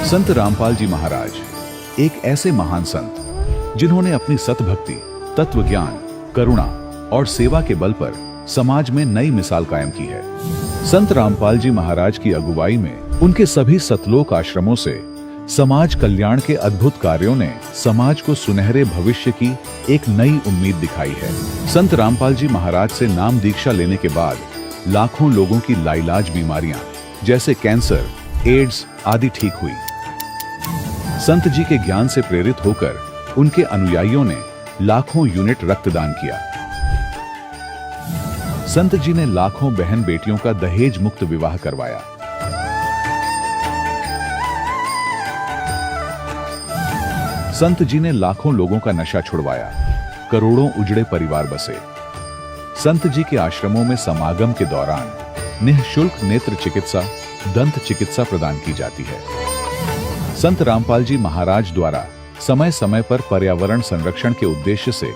संत रामपाल जी महाराज एक ऐसे महान संत जिन्होंने अपनी सतभक्ति, तत्व ज्ञान, करुणा और सेवा के बल पर समाज में नई मिसाल कायम की है। संत रामपाल जी महाराज की अगुवाई में उनके सभी सतलोक आश्रमों से समाज कल्याण के अद्भुत कार्यों ने समाज को सुनहरे भविष्य की एक नई उम्मीद दिखाई है। संत रामपाल जी महाराज से नाम दीक्षा लेने के बाद लाखों लोगों की लाइलाज बीमारियां जैसे कैंसर, एड्स आदि ठीक हुई। संत जी के ज्ञान से प्रेरित होकर उनके अनुयायियों ने लाखों यूनिट रक्तदान किया। संत जी ने लाखों बहन बेटियों का दहेज मुक्त विवाह करवाया। संत जी ने लाखों लोगों का नशा छुड़वाया, करोड़ों उजड़े परिवार बसे। संत जी के आश्रमों में समागम के दौरान निःशुल्क नेत्र चिकित्सा, दंत चिकित्सा प्रदान की जाती है। संत रामपाल जी महाराज द्वारा समय समय पर पर्यावरण संरक्षण के उद्देश्य से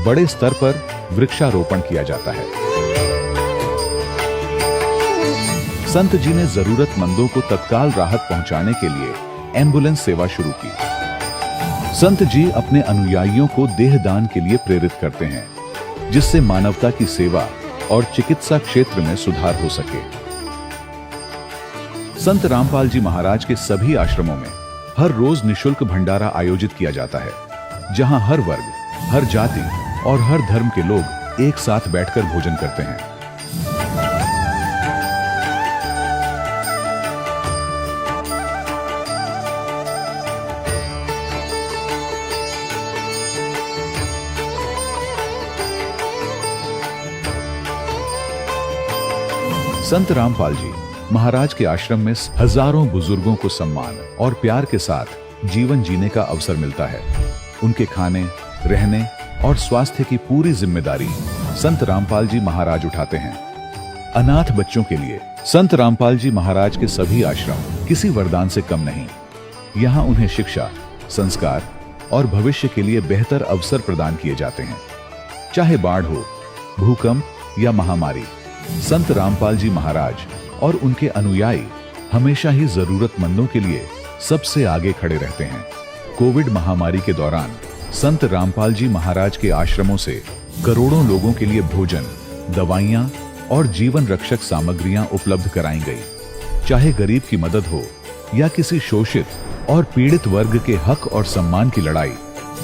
बड़े स्तर पर वृक्षारोपण किया जाता है। संत जी ने जरूरतमंदों को तत्काल राहत पहुंचाने के लिए एम्बुलेंस सेवा शुरू की। संत जी अपने अनुयायियों को देहदान के लिए प्रेरित करते हैं, जिससे मानवता की सेवा और चिकित्सा क्षेत्र में सुधार हो सके। संत रामपाल जी महाराज के सभी आश्रमों में हर रोज निःशुल्क भंडारा आयोजित किया जाता है, जहां हर वर्ग, हर जाति और हर धर्म के लोग एक साथ बैठकर भोजन करते हैं। संत रामपाल जी महाराज के आश्रम में हजारों बुजुर्गों को सम्मान और प्यार के साथ जीवन जीने का अवसर मिलता है। उनके खाने, रहने और स्वास्थ्य की पूरी जिम्मेदारी संत रामपाल जी महाराज उठाते हैं। अनाथ बच्चों के लिए संत रामपाल जी महाराज के सभी आश्रम किसी वरदान से कम नहीं। यहाँ उन्हें शिक्षा, संस्कार और भविष्य के लिए बेहतर अवसर प्रदान किए जाते हैं। चाहे बाढ़ हो, भूकंप या महामारी, संत रामपाल जी महाराज और उनके अनुयायी हमेशा ही जरूरतमंदों के लिए सबसे आगे खड़े रहते हैं। कोविड महामारी के दौरान संत रामपाल जी महाराज के आश्रमों से करोड़ों लोगों के लिए भोजन, दवाइयां और जीवन रक्षक सामग्रियां उपलब्ध कराई गई। चाहे गरीब की मदद हो या किसी शोषित और पीड़ित वर्ग के हक और सम्मान की लड़ाई,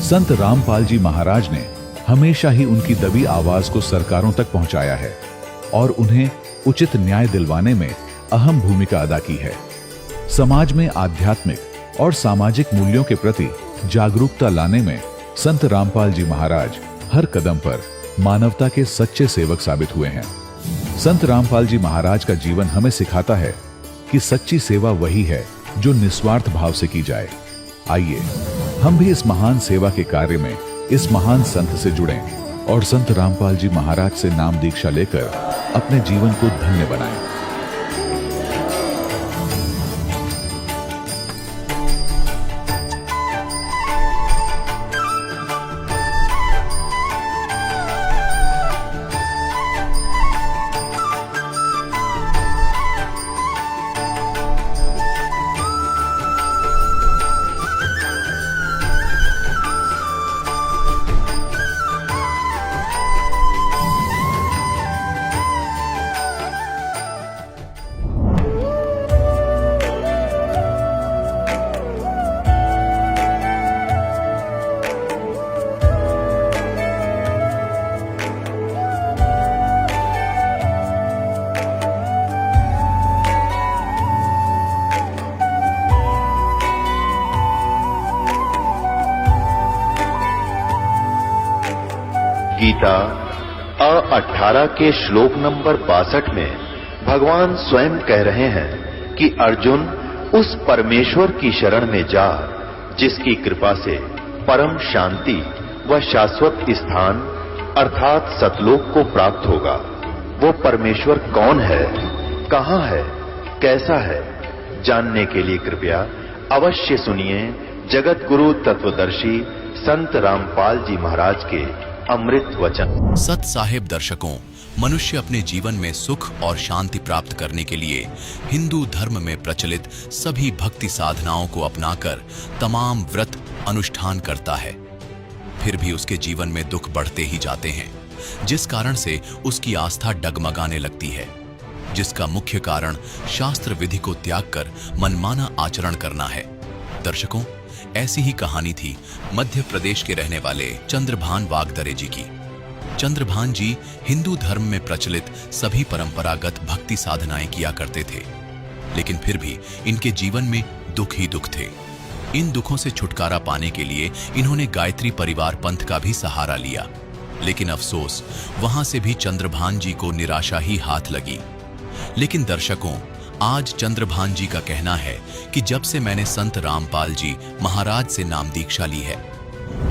संत रामपाल जी महाराज ने हमेशा ही उनकी दबी आवाज को सरकारों तक पहुंचाया है और उन्हें उचित न्याय दिलवाने में अहम भूमिका अदा की है। समाज में आध्यात्मिक और सामाजिक मूल्यों के प्रति जागरूकता लाने में संत रामपाल जी महाराज हर कदम पर मानवता के सच्चे सेवक साबित हुए हैं। संत रामपाल जी महाराज का जीवन हमें सिखाता है कि सच्ची सेवा वही है जो निस्वार्थ भाव से की जाए। आइए हम भी इस महान सेवा के कार्य में इस महान संत से जुड़ें और संत रामपाल जी महाराज से नाम दीक्षा लेकर अपने जीवन को धन्य बनाएं। गीता 18 के श्लोक नंबर 62 में भगवान स्वयं कह रहे हैं कि अर्जुन उस परमेश्वर की शरण में जा जिसकी कृपा से परम शांति व शाश्वत स्थान अर्थात सतलोक को प्राप्त होगा। वो परमेश्वर कौन है, कहां है, कैसा है, जानने के लिए कृपया अवश्य सुनिए जगत गुरु तत्वदर्शी संत रामपाल जी महाराज के अमृत वचन। सत साहिब दर्शकों, मनुष्य अपने जीवन में सुख और शांति प्राप्त करने के लिए हिंदू धर्म में प्रचलित सभी भक्ति साधनाओं को अपनाकर तमाम व्रत अनुष्ठान करता है। फिर भी उसके जीवन में दुख बढ़ते ही जाते हैं, जिस कारण से उसकी आस्था डगमगाने लगती है, जिसका मुख्य कारण शास्त्र विधि को त्याग कर मनमाना आचरण करना है। दर्शकों, ऐसी ही कहानी थी मध्य प्रदेश के रहने वाले चंद्रभान वागदरे जी की। चंद्रभान जी हिंदू धर्म में प्रचलित सभी परंपरागत भक्ति साधनाएं किया करते थे, लेकिन फिर भी इनके जीवन में दुख ही दुख थे। इन दुखों से छुटकारा पाने के लिए इन्होंने गायत्री परिवार पंथ का भी सहारा लिया, लेकिन अफसोस वहां से भी चंद्रभान जी को निराशा ही हाथ लगी। लेकिन दर्शकों, आज चंद्रभान जी का कहना है कि जब से मैंने संत रामपाल जी महाराज से नाम दीक्षा ली है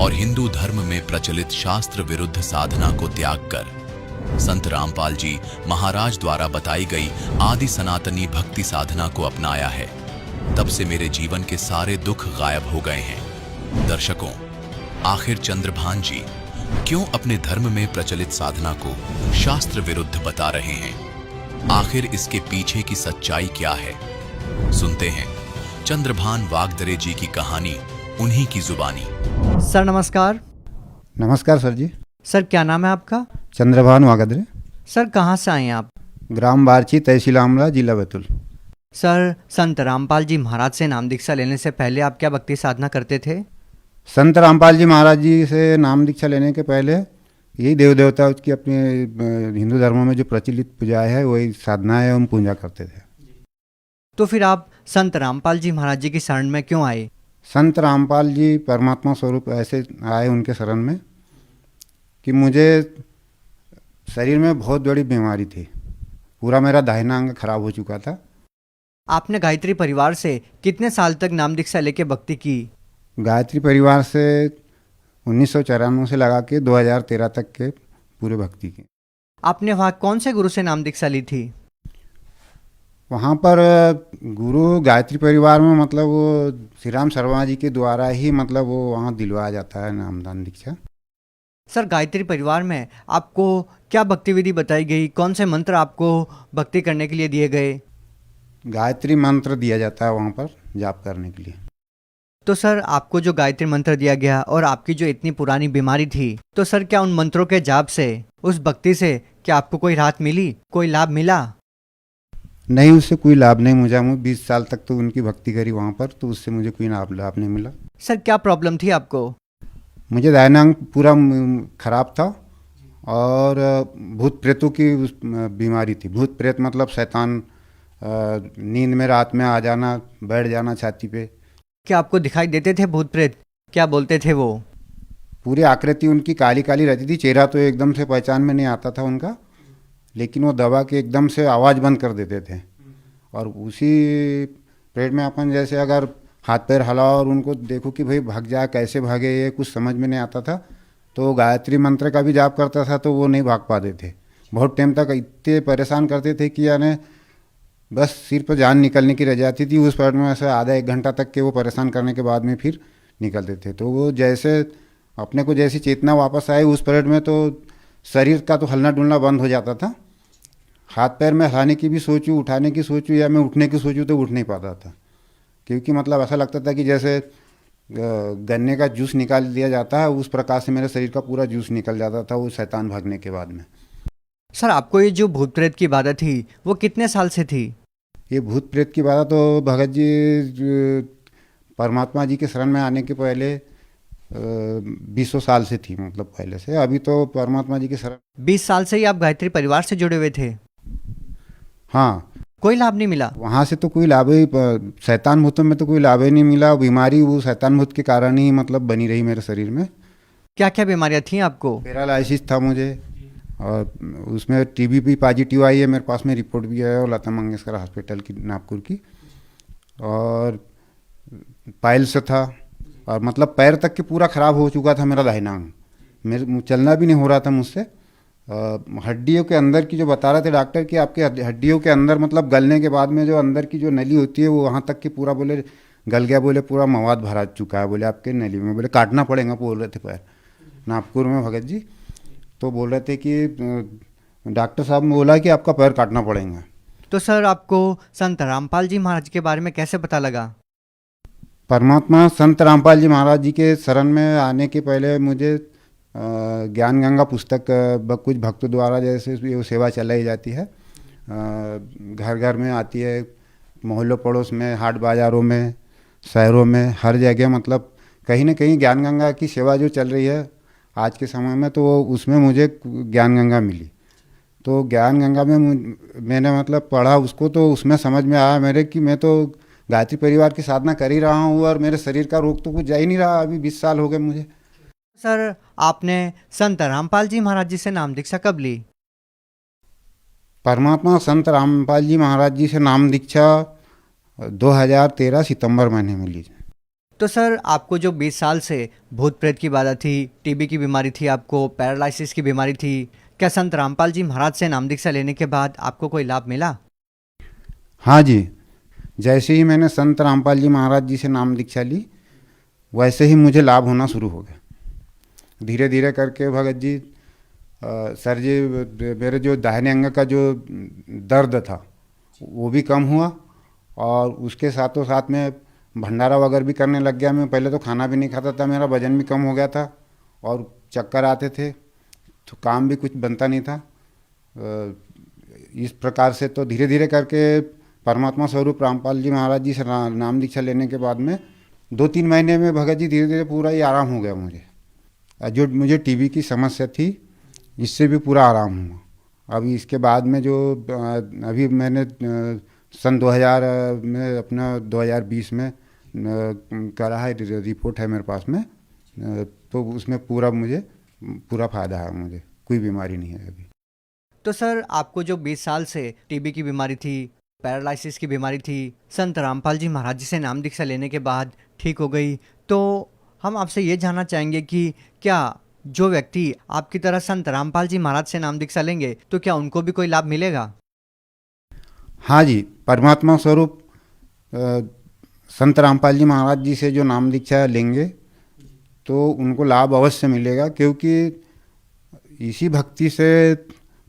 और हिंदू धर्म में प्रचलित शास्त्र विरुद्ध साधना को त्याग कर संत रामपाल जी महाराज द्वारा बताई गई आदि सनातनी भक्ति साधना को अपनाया है, तब से मेरे जीवन के सारे दुख गायब हो गए हैं। दर्शकों, आखिर चंद्रभान जी क्यों अपने धर्म में प्रचलित साधना को शास्त्र विरुद्ध बता रहे हैं? आखिर इसके पीछे की सच्चाई क्या है? सुनते हैं चंद्रभान वागदरे जी की कहानी उन्हीं की जुबानी। सर नमस्कार। नमस्कार सर जी। सर क्या नाम है आपका? चंद्रभान वागदरे। सर कहाँ से आए हैं आप? ग्राम बारची, तहसील आमला, जिला बैतूल। सर संत रामपाल जी महाराज से नाम दीक्षा लेने से पहले आप क्या भक्ति साधना करते थे? संत रामपाल जी महाराज जी से नाम दीक्षा लेने के पहले यही देव देवता की अपने हिंदू धर्म में जो प्रचलित पूजा है वही साधना है, हम पूजा करते थे। तो फिर आप संत रामपाल जी महाराज जी की शरण में क्यों आए? संत रामपाल जी परमात्मा स्वरूप ऐसे आए उनके शरण में कि मुझे शरीर में बहुत बड़ी बीमारी थी, पूरा मेरा दाहिना अंग खराब हो चुका था। आपने गायत्री परिवार से कितने साल तक नाम दीक्षा लेके भक्ति की? गायत्री परिवार से 1994 से लगा के 2013 तक के पूरे भक्ति की। आपने वहाँ कौन से गुरु से नाम दीक्षा ली थी? वहाँ पर गुरु गायत्री परिवार में मतलब वो श्री राम शर्मा जी के द्वारा ही मतलब वो वहाँ दिलवाया जाता है नामदान दीक्षा। सर गायत्री परिवार में आपको क्या भक्ति विधि बताई गई? कौन से मंत्र आपको भक्ति करने के लिए दिए गए? गायत्री मंत्र दिया जाता है वहाँ पर जाप करने के लिए। तो सर आपको जो गायत्री मंत्र दिया गया और आपकी जो इतनी पुरानी बीमारी थी, तो सर क्या उन मंत्रों के जाप से, उस भक्ति से क्या आपको कोई राहत मिली, कोई लाभ मिला? नहीं, उससे कोई लाभ नहीं मुझा। मैं 20 साल तक तो उनकी भक्ति करी वहाँ पर, तो उससे मुझे कोई लाभ नहीं मिला। सर क्या प्रॉब्लम थी आपको? मुझे दाहिना अंग पूरा खराब था और भूत प्रेतों की बीमारी थी। भूत प्रेत मतलब शैतान नींद में रात में आ जाना, बैठ जाना छाती पे। क्या आपको दिखाई देते थे भूत प्रेत? क्या बोलते थे वो? पूरी आकृति उनकी काली काली रहती थी, चेहरा तो एकदम से पहचान में नहीं आता था उनका, लेकिन वो दबा के एकदम से आवाज़ बंद कर देते थे। और उसी पीरियड में अपन जैसे अगर हाथ पैर हिलाओ और उनको देखो कि भाई भाग जाए, कैसे भागे, ये कुछ समझ में नहीं आता था। तो गायत्री मंत्र का भी जाप करता था तो वो नहीं भाग पाते थे। बहुत टाइम तक इतने परेशान करते थे कि यानी बस सिर पर जान निकलने की रह जाती थी। उस पीरियड में ऐसे आधा एक घंटा तक के वो परेशान करने के बाद में फिर निकलते थे। तो वो जैसे अपने को जैसी चेतना वापस आई उस पीरियड में तो शरीर का तो हलना डुलना बंद हो जाता था। हाथ पैर में हिलाने की भी सोचूं, उठाने की सोचूं या मैं उठने की सोचूं तो उठ नहीं पाता था, क्योंकि मतलब ऐसा लगता था कि जैसे गन्ने का जूस निकाल दिया जाता है, उस प्रकार से मेरे शरीर का पूरा जूस निकल जाता था वो शैतान भागने के बाद में। सर आपको ये जो भूत प्रेत की बाधा थी वो कितने साल से थी? ये भूत प्रेत की बात तो भगत जी परमात्मा जी के शरण में आने के पहले 20 साल से थी, मतलब पहले से। अभी तो परमात्मा जी के शरण 20 साल से ही आप गायत्री परिवार से जुड़े हुए थे? हाँ। कोई लाभ नहीं मिला? वहाँ से तो कोई लाभ ही, शैतान भूतों में तो कोई लाभ ही नहीं मिला। बीमारी वो शैतान भूत के कारण ही मतलब बनी रही मेरे शरीर में। क्या क्या बीमारियाँ थी आपको? पैरालाइसिस था मुझे और उसमें टीबी भी पॉजिटिव आई है, मेरे पास में रिपोर्ट भी है, और लता मंगेशकर हॉस्पिटल की नागपुर की। और पाइल्स था और मतलब पैर तक के पूरा ख़राब हो चुका था मेरा दाहिना अंग। मेरे चलना भी नहीं हो रहा था मुझसे। हड्डियों के अंदर की जो बता रहे थे डॉक्टर कि आपके हड्डियों के अंदर मतलब गलने के बाद में जो अंदर की जो नली होती है वो वहाँ तक के पूरा बोले गल गया, बोले पूरा मवाद भरा चुका है, बोले आपके नली में, बोले काटना पड़ेगा, बोल रहे थे पैर नागपुर में भगत जी। तो बोल रहे थे कि डॉक्टर साहब ने बोला कि आपका पैर काटना पड़ेगा। तो सर आपको संत रामपाल जी महाराज के बारे में कैसे पता लगा? परमात्मा संत रामपाल जी महाराज जी के शरण में आने के पहले मुझे ज्ञान गंगा पुस्तक कुछ भक्तों द्वारा जैसे ये सेवा चलाई जाती है, घर घर में आती है, मोहल्लों पड़ोस में, हाट बाज़ारों में, शहरों में, हर जगह, मतलब कहीं ना कहीं ज्ञान गंगा की सेवा जो चल रही है आज के समय में, तो उसमें मुझे ज्ञान गंगा मिली। तो ज्ञान गंगा में मैंने मतलब पढ़ा उसको, तो उसमें समझ में आया मेरे कि मैं तो गायत्री परिवार की साधना कर ही रहा हूँ और मेरे शरीर का रोग तो कुछ जा ही नहीं रहा। अभी 20 साल हो गए मुझे। सर आपने संत रामपाल जी महाराज जी से नाम दीक्षा कब ली? परमात्मा संत रामपाल जी महाराज जी से नाम दीक्षा 2013 सितंबर महीने में ली। तो सर आपको जो 20 साल से भूत प्रेत की बाधा थी, टीबी की बीमारी थी, आपको पैरालिसिस की बीमारी थी, क्या संत रामपाल जी महाराज से नाम दीक्षा लेने के बाद आपको कोई लाभ मिला? हाँ जी, जैसे ही मैंने संत रामपाल जी महाराज जी से नाम दीक्षा ली वैसे ही मुझे लाभ होना शुरू हो गया। धीरे धीरे करके भगत जी, सर जी, मेरे जो दाहिने अंग का जो दर्द था वो भी कम हुआ और उसके साथों साथ में भंडारा वगैरह भी करने लग गया। मैं पहले तो खाना भी नहीं खाता था, मेरा वजन भी कम हो गया था और चक्कर आते थे, तो काम भी कुछ बनता नहीं था। इस प्रकार से तो धीरे धीरे करके परमात्मा स्वरूप रामपाल जी महाराज जी से नाम दीक्षा लेने के बाद में 2-3 महीने में भगत जी धीरे धीरे पूरा ही आराम हो गया मुझे। जो मुझे टीबी की समस्या थी इससे भी पूरा आराम हुआ। अभी इसके बाद में जो अभी मैंने सन 2000 में अपना 2020 में करा है, रिपोर्ट है मेरे पास में, तो उसमें पूरा मुझे पूरा फायदा है, मुझे कोई बीमारी नहीं है अभी। तो सर आपको जो 20 साल से टीबी की बीमारी थी, पैरालिसिस की बीमारी थी, संत रामपाल जी महाराज जी से नाम दीक्षा लेने के बाद ठीक हो गई, तो हम आपसे ये जानना चाहेंगे कि क्या जो व्यक्ति आपकी तरह संत रामपाल जी महाराज से नाम दीक्षा लेंगे तो क्या उनको भी कोई लाभ मिलेगा? हाँ जी, परमात्मा स्वरूप संत रामपाल जी महाराज जी से जो नाम दीक्षा लेंगे तो उनको लाभ अवश्य मिलेगा, क्योंकि इसी भक्ति से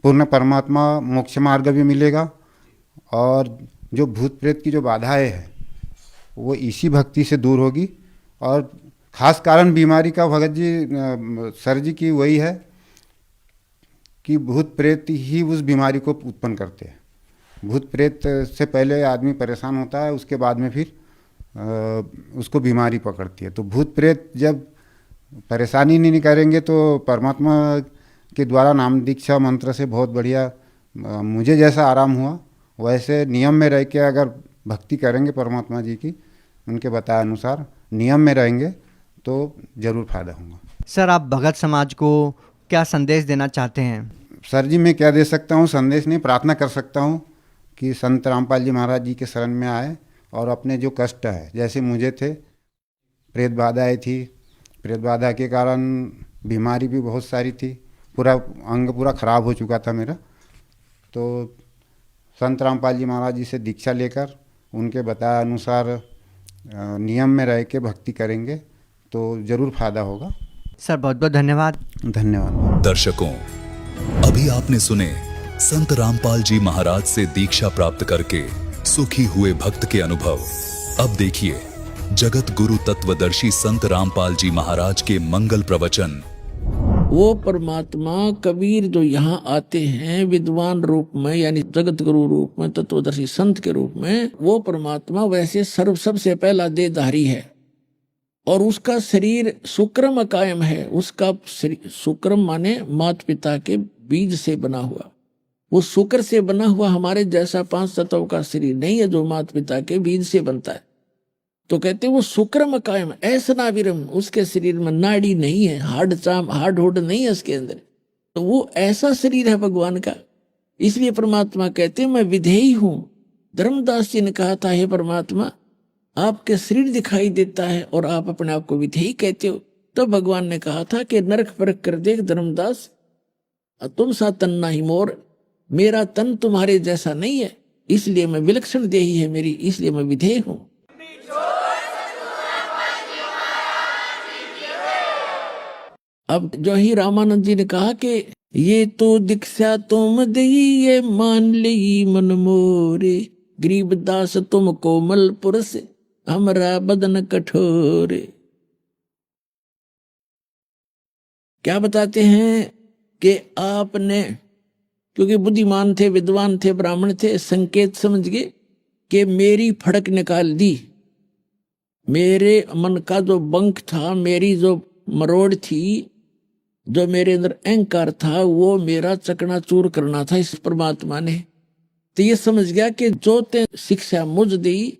पूर्ण परमात्मा मोक्ष मार्ग भी मिलेगा और जो भूत प्रेत की जो बाधाएं हैं वो इसी भक्ति से दूर होगी। और खास कारण बीमारी का भगत जी, सर जी की वही है कि भूत प्रेत ही उस बीमारी को उत्पन्न करते हैं। भूत प्रेत से पहले आदमी परेशान होता है, उसके बाद में फिर उसको बीमारी पकड़ती है। तो भूत प्रेत जब परेशानी नहीं करेंगे तो परमात्मा के द्वारा नाम दीक्षा मंत्र से बहुत बढ़िया मुझे जैसा आराम हुआ, वैसे नियम में रह के अगर भक्ति करेंगे परमात्मा जी की, उनके बताए अनुसार नियम में रहेंगे तो ज़रूर फायदा होगा। सर आप भगत समाज को क्या संदेश देना चाहते हैं? सर जी मैं क्या दे सकता हूँ, संदेश नहीं, प्रार्थना कर सकता हूँ कि संत रामपाल जी महाराज जी के शरण में आए और अपने जो कष्ट है, जैसे मुझे थे, प्रेत बाधाएँ थी, प्रेत बाधा के कारण बीमारी भी बहुत सारी थी, पूरा अंग पूरा खराब हो चुका था मेरा। तो संत रामपाल जी महाराज जी से दीक्षा लेकर उनके बताए अनुसार नियम में रह के भक्ति करेंगे तो ज़रूर फायदा होगा। सर बहुत बहुत धन्यवाद। धन्यवाद। दर्शकों, अभी आपने सुने संत रामपाल जी महाराज से दीक्षा प्राप्त करके सुखी हुए भक्त के अनुभव। अब देखिए जगत गुरु तत्वदर्शी संत रामपाल जी महाराज के मंगल प्रवचन। वो परमात्मा कबीर जो यहाँ आते हैं विद्वान रूप में, यानी जगत गुरु रूप में, तत्वदर्शी संत के रूप में, वो परमात्मा वैसे सर्व सबसे पहला देहधारी है और उसका शरीर शुक्रम कायम है। उसका शुक्रम माने माता पिता के बीज से बना हुआ, वो शुक्र से बना हुआ हमारे जैसा 5 तत्वों का शरीर नहीं है जो माता पिता के बीज से बनता है। तो कहते वो शुक्रम कायम ऐसा नाविरम, उसके शरीर में नाड़ी नहीं है, हार्ड होड नहीं है उसके अंदर, तो वो ऐसा शरीर है भगवान का। इसलिए परमात्मा कहते मैं विधेयी हूं। धर्मदास जी ने कहा था, हे परमात्मा आपके शरीर दिखाई देता है और आप अपने आप को विधेयी कहते हो। तब भगवान ने कहा था कि नरक परख कर देख धर्मदास, तुम सा तन नहीं मोर, मेरा तन तुम्हारे जैसा नहीं है, इसलिए मैं विलक्षण देही है मेरी, इसलिए मैं विधेय हूं। अब जो ही रामानंद जी ने कहा कि ये तो दीक्षा तुम दई ये मान ली मन मोरे, गरीबदास तुम कोमल पुरुष हमरा बदन कठोरे। क्या बताते हैं कि आपने, क्योंकि बुद्धिमान थे, विद्वान थे, ब्राह्मण थे, संकेत समझ गए कि मेरी फड़क निकाल दी, मेरे मन का जो बंक था, मेरी जो मरोड़ थी, जो मेरे अंदर अहंकार था, वो मेरा चकनाचूर करना था इस परमात्मा ने। तो ये समझ गया कि जो ते शिक्षा मुझ दी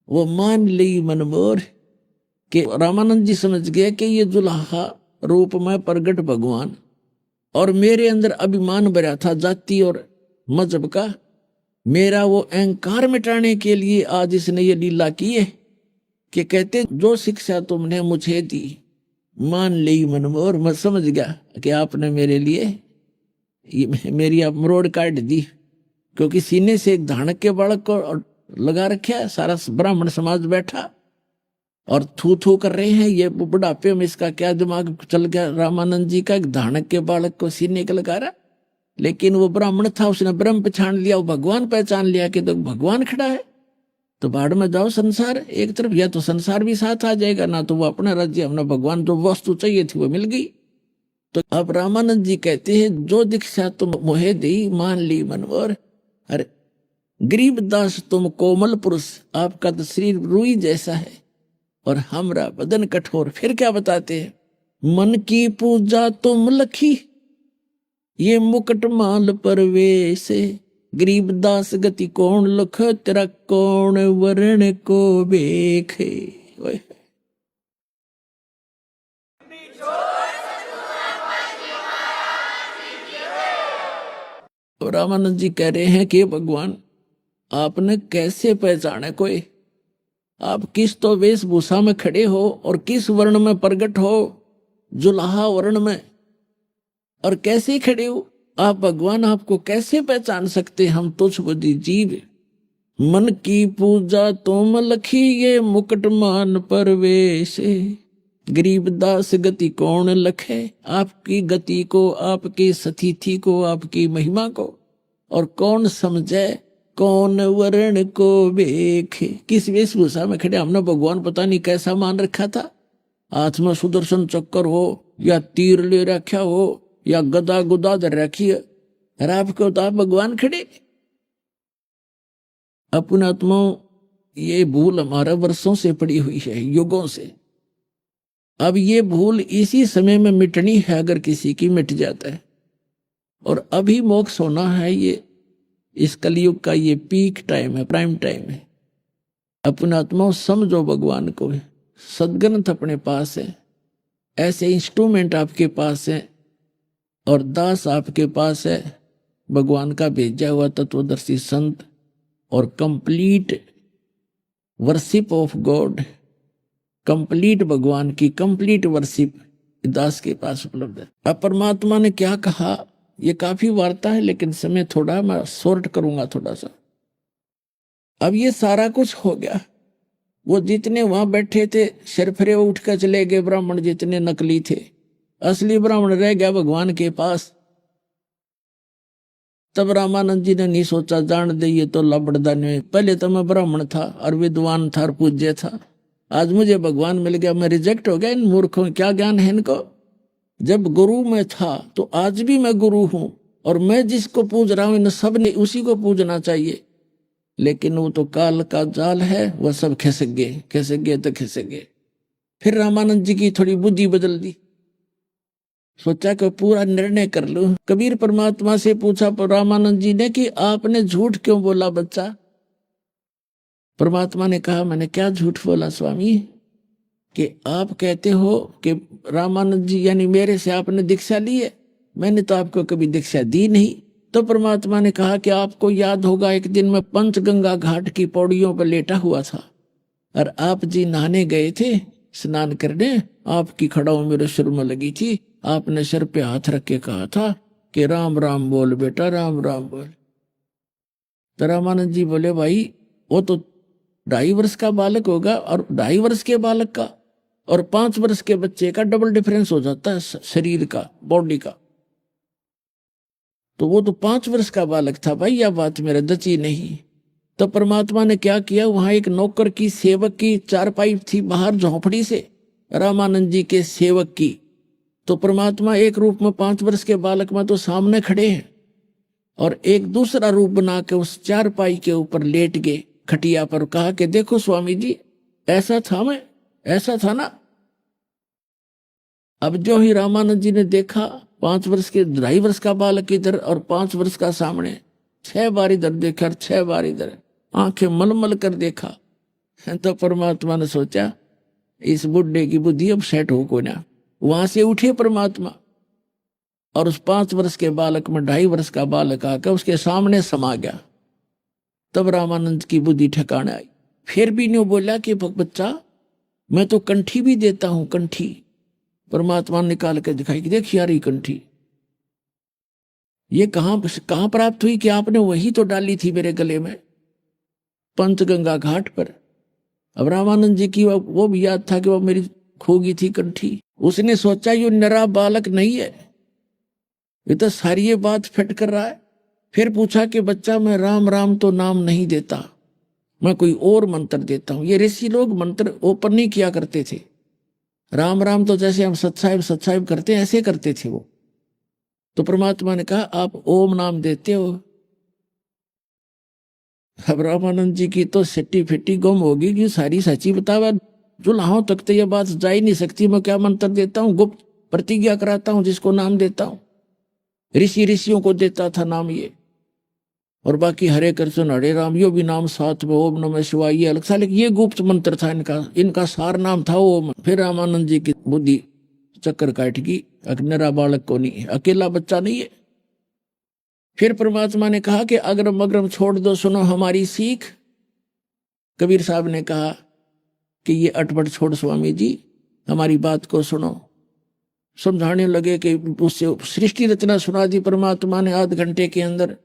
वो मान ली मन मोर। कि रामानंद जी समझ गए कि ये दुल्हा रूप में प्रगट भगवान, और मेरे अंदर अभिमान भरा था जाति और मजहब का, मेरा वो अहंकार मिटाने के लिए आज इसने ये लीला की है कि कहते जो शिक्षा तुमने मुझे दी मान ली मन मोर। मैं समझ गया कि आपने मेरे लिए मेरी आप मरोड़ काट दी, क्योंकि सीने से एक धानक के बालक को लगा रखा है, सारा ब्राह्मण समाज बैठा और थू थू कर रहे हैं, ये बुढ़ापे में इसका क्या दिमाग चल गया रामानंद जी का, एक धानक के बालक को सीने के लगा रहा। लेकिन वो ब्राह्मण था, उसने ब्रह्म पहचान लिया, वो भगवान पहचान लिया कि तो भगवान खड़ा है, तो बाढ़ में जाओ संसार एक तरफ, या तो संसार भी साथ आ जाएगा, ना तो वो अपना राज्य, अपना भगवान, जो वस्तु चाहिए थी वो मिल गई। तो अब रामानंद जी कहते हैं जो दीक्षा तुम मोहे दी मान ली मनोर। अरे गरीबदास तुम कोमल पुरुष, आपका तो शरीर रुई जैसा है और हमरा बदन कठोर। फिर क्या बताते हैं, मन की पूजा तुम लखी ये मुकुट माल परवेश, गरीबदास गति कौन लख तेरा कौन वर्ण को बेखे। रामानंद जी कह रहे हैं कि भगवान आपने कैसे पहचाने कोई, आप किस तो वेशभूषा में खड़े हो और किस वर्ण में प्रकट हो, जुलाहा वर्ण में, और कैसे खड़े हो आप भगवान, आपको कैसे पहचान सकते हम तुच्छ बुद्धि जीव। मन की पूजा तुम लखी ये मुकुट मान परवेश, गरीबदास गति कौन लखे, आपकी गति को, आपकी स्थिति को, आपकी महिमा को, और कौन समझे कौन वर्ण को बेखे। किस वेशभूषा में खड़े, हमने भगवान पता नहीं कैसा मान रखा था, हाथ में सुदर्शन चक्कर हो या तीर ले रखा हो या गदा गुदा धर रखी है, और आपको तो आप भगवान खड़े। अपने आत्माओं ये भूल हमारा वर्षों से पड़ी हुई है, युगों से। अब ये भूल इसी समय में मिटनी है, अगर किसी की मिट जाता है, और अभी मोक्ष होना है। ये इस कलयुग का ये पीक टाइम है, प्राइम टाइम है। अपने आत्माओं समझो भगवान को, सदग्रंथ अपने पास है, ऐसे इंस्ट्रूमेंट आपके पास है, और दास आपके पास है, भगवान का भेजा हुआ तत्वदर्शी संत, और complete worship of God, complete भगवान की कंप्लीट वर्शिप दास के पास उपलब्ध है। अब परमात्मा ने क्या कहा, ये काफी वार्ता है, लेकिन समय थोड़ा मैं शॉर्ट करूंगा थोड़ा सा। अब ये सारा कुछ हो गया, वो जितने वहां बैठे थे सिरफरे उठ कर चले गए, ब्राह्मण जितने नकली थे, असली ब्राह्मण रह गया भगवान के पास। तब रामानंद जी ने नहीं सोचा जान दे ये तो लबड़दा नहीं, पहले तो मैं ब्राह्मण था और विद्वान था और पूज्य था, आज मुझे भगवान मिल गया, मैं रिजेक्ट हो गया। इन मूर्खों क्या ज्ञान है इनको। जब गुरु में था तो आज भी मैं गुरु हूं, और मैं जिसको पूज रहा हूं इन सब ने उसी को पूजना चाहिए। लेकिन वो तो काल का जाल है, वह सब खिसक गए तो खिसक गए। फिर रामानंद जी की थोड़ी बुद्धि बदल दी, सोचा कि पूरा निर्णय कर लूं। कबीर परमात्मा से पूछा रामानंद जी ने कि आपने झूठ क्यों बोला बच्चा। परमात्मा ने कहा मैंने क्या झूठ बोला स्वामी, कि आप कहते हो कि रामानंद जी यानी मेरे से आपने दीक्षा ली है, मैंने तो आपको कभी दीक्षा दी नहीं। तो परमात्मा ने कहा कि आपको याद होगा एक दिन मैं पंचगंगा घाट की पौड़ियों पर लेटा हुआ था, और आप जी नहाने गए थे, स्नान करने, आपकी खड़ाऊ मेरे सिर में लगी थी, आपने सिर पे हाथ रख के कहा था कि राम राम बोल बेटा, राम राम बोल। तो रामानंद जी बोले भाई वो तो 2.5 वर्ष का बालक होगा, और 2.5 वर्ष के बालक का और 5 वर्ष के बच्चे का डबल डिफरेंस हो जाता है शरीर का, बॉडी का। तो वो तो 5 वर्ष का बालक था भाई, यह बात मेरे दची नहीं। तो परमात्मा ने क्या किया, वहां एक नौकर की सेवक की चारपाई थी बाहर झोंपड़ी से, रामानंद जी के सेवक की। तो परमात्मा एक रूप में 5 वर्ष के बालक में तो सामने खड़े हैं, और एक दूसरा रूप बना के उस चारपाई के ऊपर लेट गए खटिया पर, कहा कि देखो स्वामी जी, ऐसा था मैं, ऐसा था ना। अब जो ही रामानंद जी ने देखा 5 वर्ष के 2.5 वर्ष का बालक इधर और 5 वर्ष का सामने, 6 बार इधर देखा और 6 बार इधर, आंखें मलमल कर देखा। तो परमात्मा ने सोचा इस बुढ़े की बुद्धि अब सेट हो को ना। वहां से उठे परमात्मा और उस 5 वर्ष के बालक में 2.5 वर्ष का बालक आकर उसके सामने समा गया। तब रामानंद की बुद्धि ठिकाने आई। फिर भी न्यू बोला कि बच्चा मैं तो कंठी भी देता हूं, कंठी। परमात्मा ने निकाल के दिखाई कि देख यार ये कंठी, ये कहां प्राप्त हुई, कि आपने वही तो डाली थी मेरे गले में पंचगंगा घाट पर। अब रामानंद जी की वो भी याद था कि वो मेरी खोगी थी कंठी। उसने सोचा ये नरा बालक नहीं है, ये तो सारी ये बात फिट कर रहा है। फिर पूछा कि बच्चा मैं राम राम तो नाम नहीं देता, मैं कोई और मंत्र देता हूं। ये ऋषि लोग मंत्र ओपन नहीं किया करते थे, राम राम तो जैसे हम सत्साहिब करते हैं ऐसे करते थे वो। तो परमात्मा ने कहा आप ओम नाम देते हो। अब रामानंद जी की तो सिट्टी फिट्टी गुम होगी कि सारी सच्ची बतावा, जुलाहों तक तो यह बात जा ही नहीं सकती। मैं क्या मंत्र देता हूँ, गुप्त प्रतिज्ञा कराता हूं जिसको नाम देता हूं। ऋषियों को देता था नाम ये, और बाकी हरे कृष्ण हरे राम यो भी नाम साथ में, ओम नमः शिवाय ये अलग सा, लेकिन ये गुप्त मंत्र था इनका सार नाम था ओम। फिर रामानंद जी की बुद्धि चक्कर काट गई, अकनेरा बालक को नहीं, अकेला बच्चा नहीं है। फिर परमात्मा ने कहा कि अगरम अगरम छोड़ दो, सुनो हमारी सीख। कबीर साहब ने कहा कि ये अटपट छोड़ स्वामी जी, हमारी बात को सुनो। समझाने लगे कि उससे सृष्टि रचना सुना दी परमात्मा ने आध घंटे के अंदर।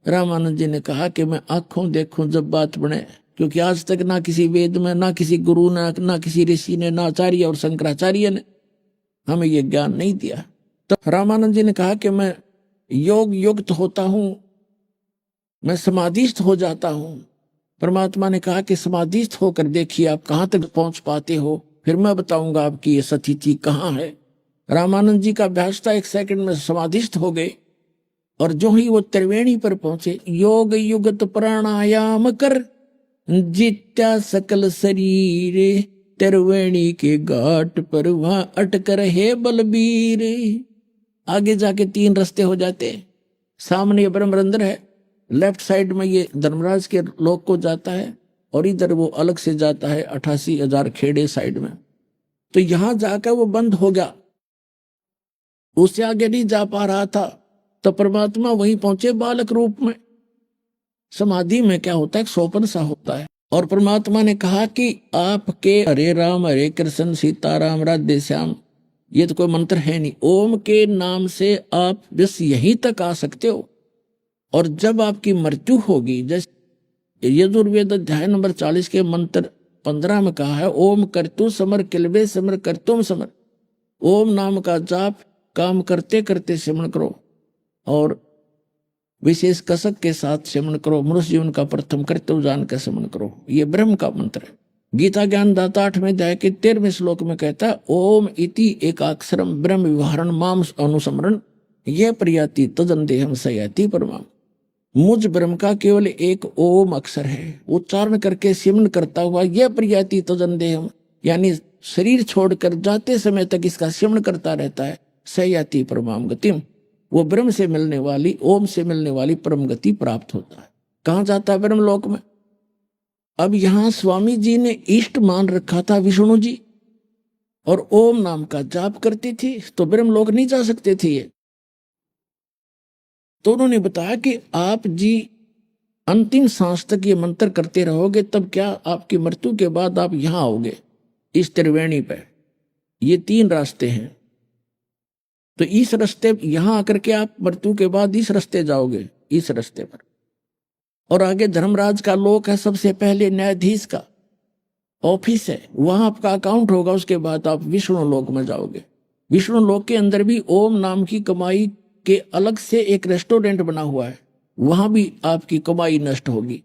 रामानंद जी ने कहा कि मैं आंखों देखूं जब बात बने, क्योंकि आज तक ना किसी वेद में, ना किसी गुरु ने, ना किसी ऋषि ने, ना आचार्य और शंकराचार्य ने हमें ये ज्ञान नहीं दिया। तो रामानंद जी ने कहा कि मैं योग युक्त होता हूं, मैं समाधिस्थ हो जाता हूं। परमात्मा ने कहा कि समाधिस्थ होकर देखिए आप कहां तक पहुंच पाते हो, फिर मैं बताऊंगा आपकी ये स्थिति कहां है। रामानंद जी का अभ्यास था 1 सेकंड में समाधिस्थ हो गए, और जो ही वो त्रिवेणी पर पहुंचे, योग युगत प्राणायाम कर जित्या सकल शरीर, त्रिवेणी के घाट पर वहां अटक रहे बलबीर। आगे जाके 3 रास्ते हो जाते, सामने ये ब्रह्मरंध्र है, लेफ्ट साइड में ये धर्मराज के लोक को जाता है, और इधर वो अलग से जाता है 88,000 खेड़े साइड में। तो यहां जाकर वो बंद हो गया, उससे आगे नहीं जा पा रहा था। तो परमात्मा वहीं पहुंचे बालक रूप में। समाधि में क्या होता है, सोपन सा होता है। और परमात्मा ने कहा कि आपके हरे राम हरे कृष्ण सीताराम राधे श्याम ये तो कोई मंत्र है नहीं, ओम के नाम से आप बस यहीं तक आ सकते हो। और जब आपकी मृत्यु होगी, जैसे यजुर्वेद अध्याय नंबर 40 के मंत्र 15 में कहा है, ओम करतु समर किलबे समर करतुम समर। ओम नाम का जाप काम करते करते सिमरण करो, और विशेष कसक के साथ सिमरण करो। मनुष्य जीवन का प्रथम कर्तव्य जान कर सिमरण करो। ये ब्रह्म का मंत्र है। गीता ज्ञान दाता 8वें अध्याय के 13वें श्लोक में कहता है, ओम इति एकाक्षरम ब्रह्म विवरण माम अनुसमरण यह प्रियाति तदन देहम सयाति परमाम। मुझ ब्रह्म का केवल एक ओम अक्षर है, उच्चारण करके सिमरण करता हुआ यह प्रियाति तदन देहम, यानी शरीर छोड़कर जाते समय तक इसका सिमरण करता रहता है, सयाति परमाम गतिम, वो ब्रह्म से मिलने वाली, ओम से मिलने वाली परम गति प्राप्त होता है। कहां जाता है, ब्रह्म लोक में। अब यहां स्वामी जी ने इष्ट मान रखा था विष्णु जी, और ओम नाम का जाप करती थी, तो ब्रह्म लोक नहीं जा सकते थे ये। तो उन्होंने बताया कि आप जी अंतिम सांस तक ये मंत्र करते रहोगे, तब क्या आपकी मृत्यु के बाद आप यहां आओगे इस त्रिवेणी पे। ये 3 रास्ते हैं, तो इस रास्ते यहां आकर के आप मृत्यु के बाद इस रास्ते जाओगे, इस रास्ते पर। और आगे धर्मराज का लोक है, सबसे पहले न्यायाधीश का ऑफिस है, वहां आपका अकाउंट होगा। उसके बाद आप विष्णु लोक में जाओगे। विष्णु लोक के अंदर भी ओम नाम की कमाई के अलग से एक रेस्टोरेंट बना हुआ है, वहां भी आपकी कमाई नष्ट होगी।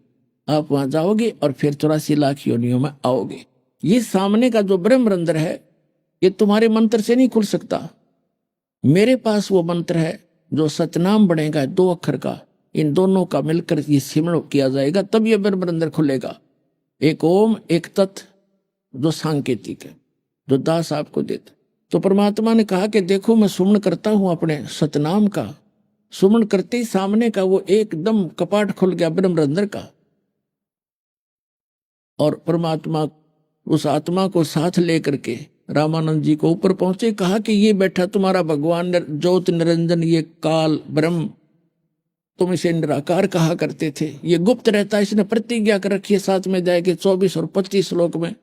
आप वहां जाओगे और फिर 84 लाख योनियों में आओगे। ये सामने का जो ब्रह्मरंध्र है ये तुम्हारे मंत्र से नहीं खुल सकता। मेरे पास वो मंत्र है जो सतनाम बनेगा 2 अक्षर का, इन दोनों का मिलकर ये सिमरण किया जाएगा, तब ये ब्रह्मरंध्र खुलेगा। एक ओम एक तत् जो सांकेतिक है, जो दास आपको देता। तो परमात्मा ने कहा कि देखो मैं सुमन करता हूं अपने सतनाम का। सुमन करते ही सामने का वो एकदम कपाट खुल गया ब्रह्मरंध्र का, और परमात्मा उस आत्मा को साथ लेकर के रामानंद जी को ऊपर पहुंचे। कहा कि ये बैठा तुम्हारा भगवान ज्योत निरंजन, ये काल ब्रह्म, तुम इसे निराकार कहा करते थे, ये गुप्त रहता है। इसने प्रतिज्ञा कर रखी है, साथ में जाएगी 24 और 25 श्लोक में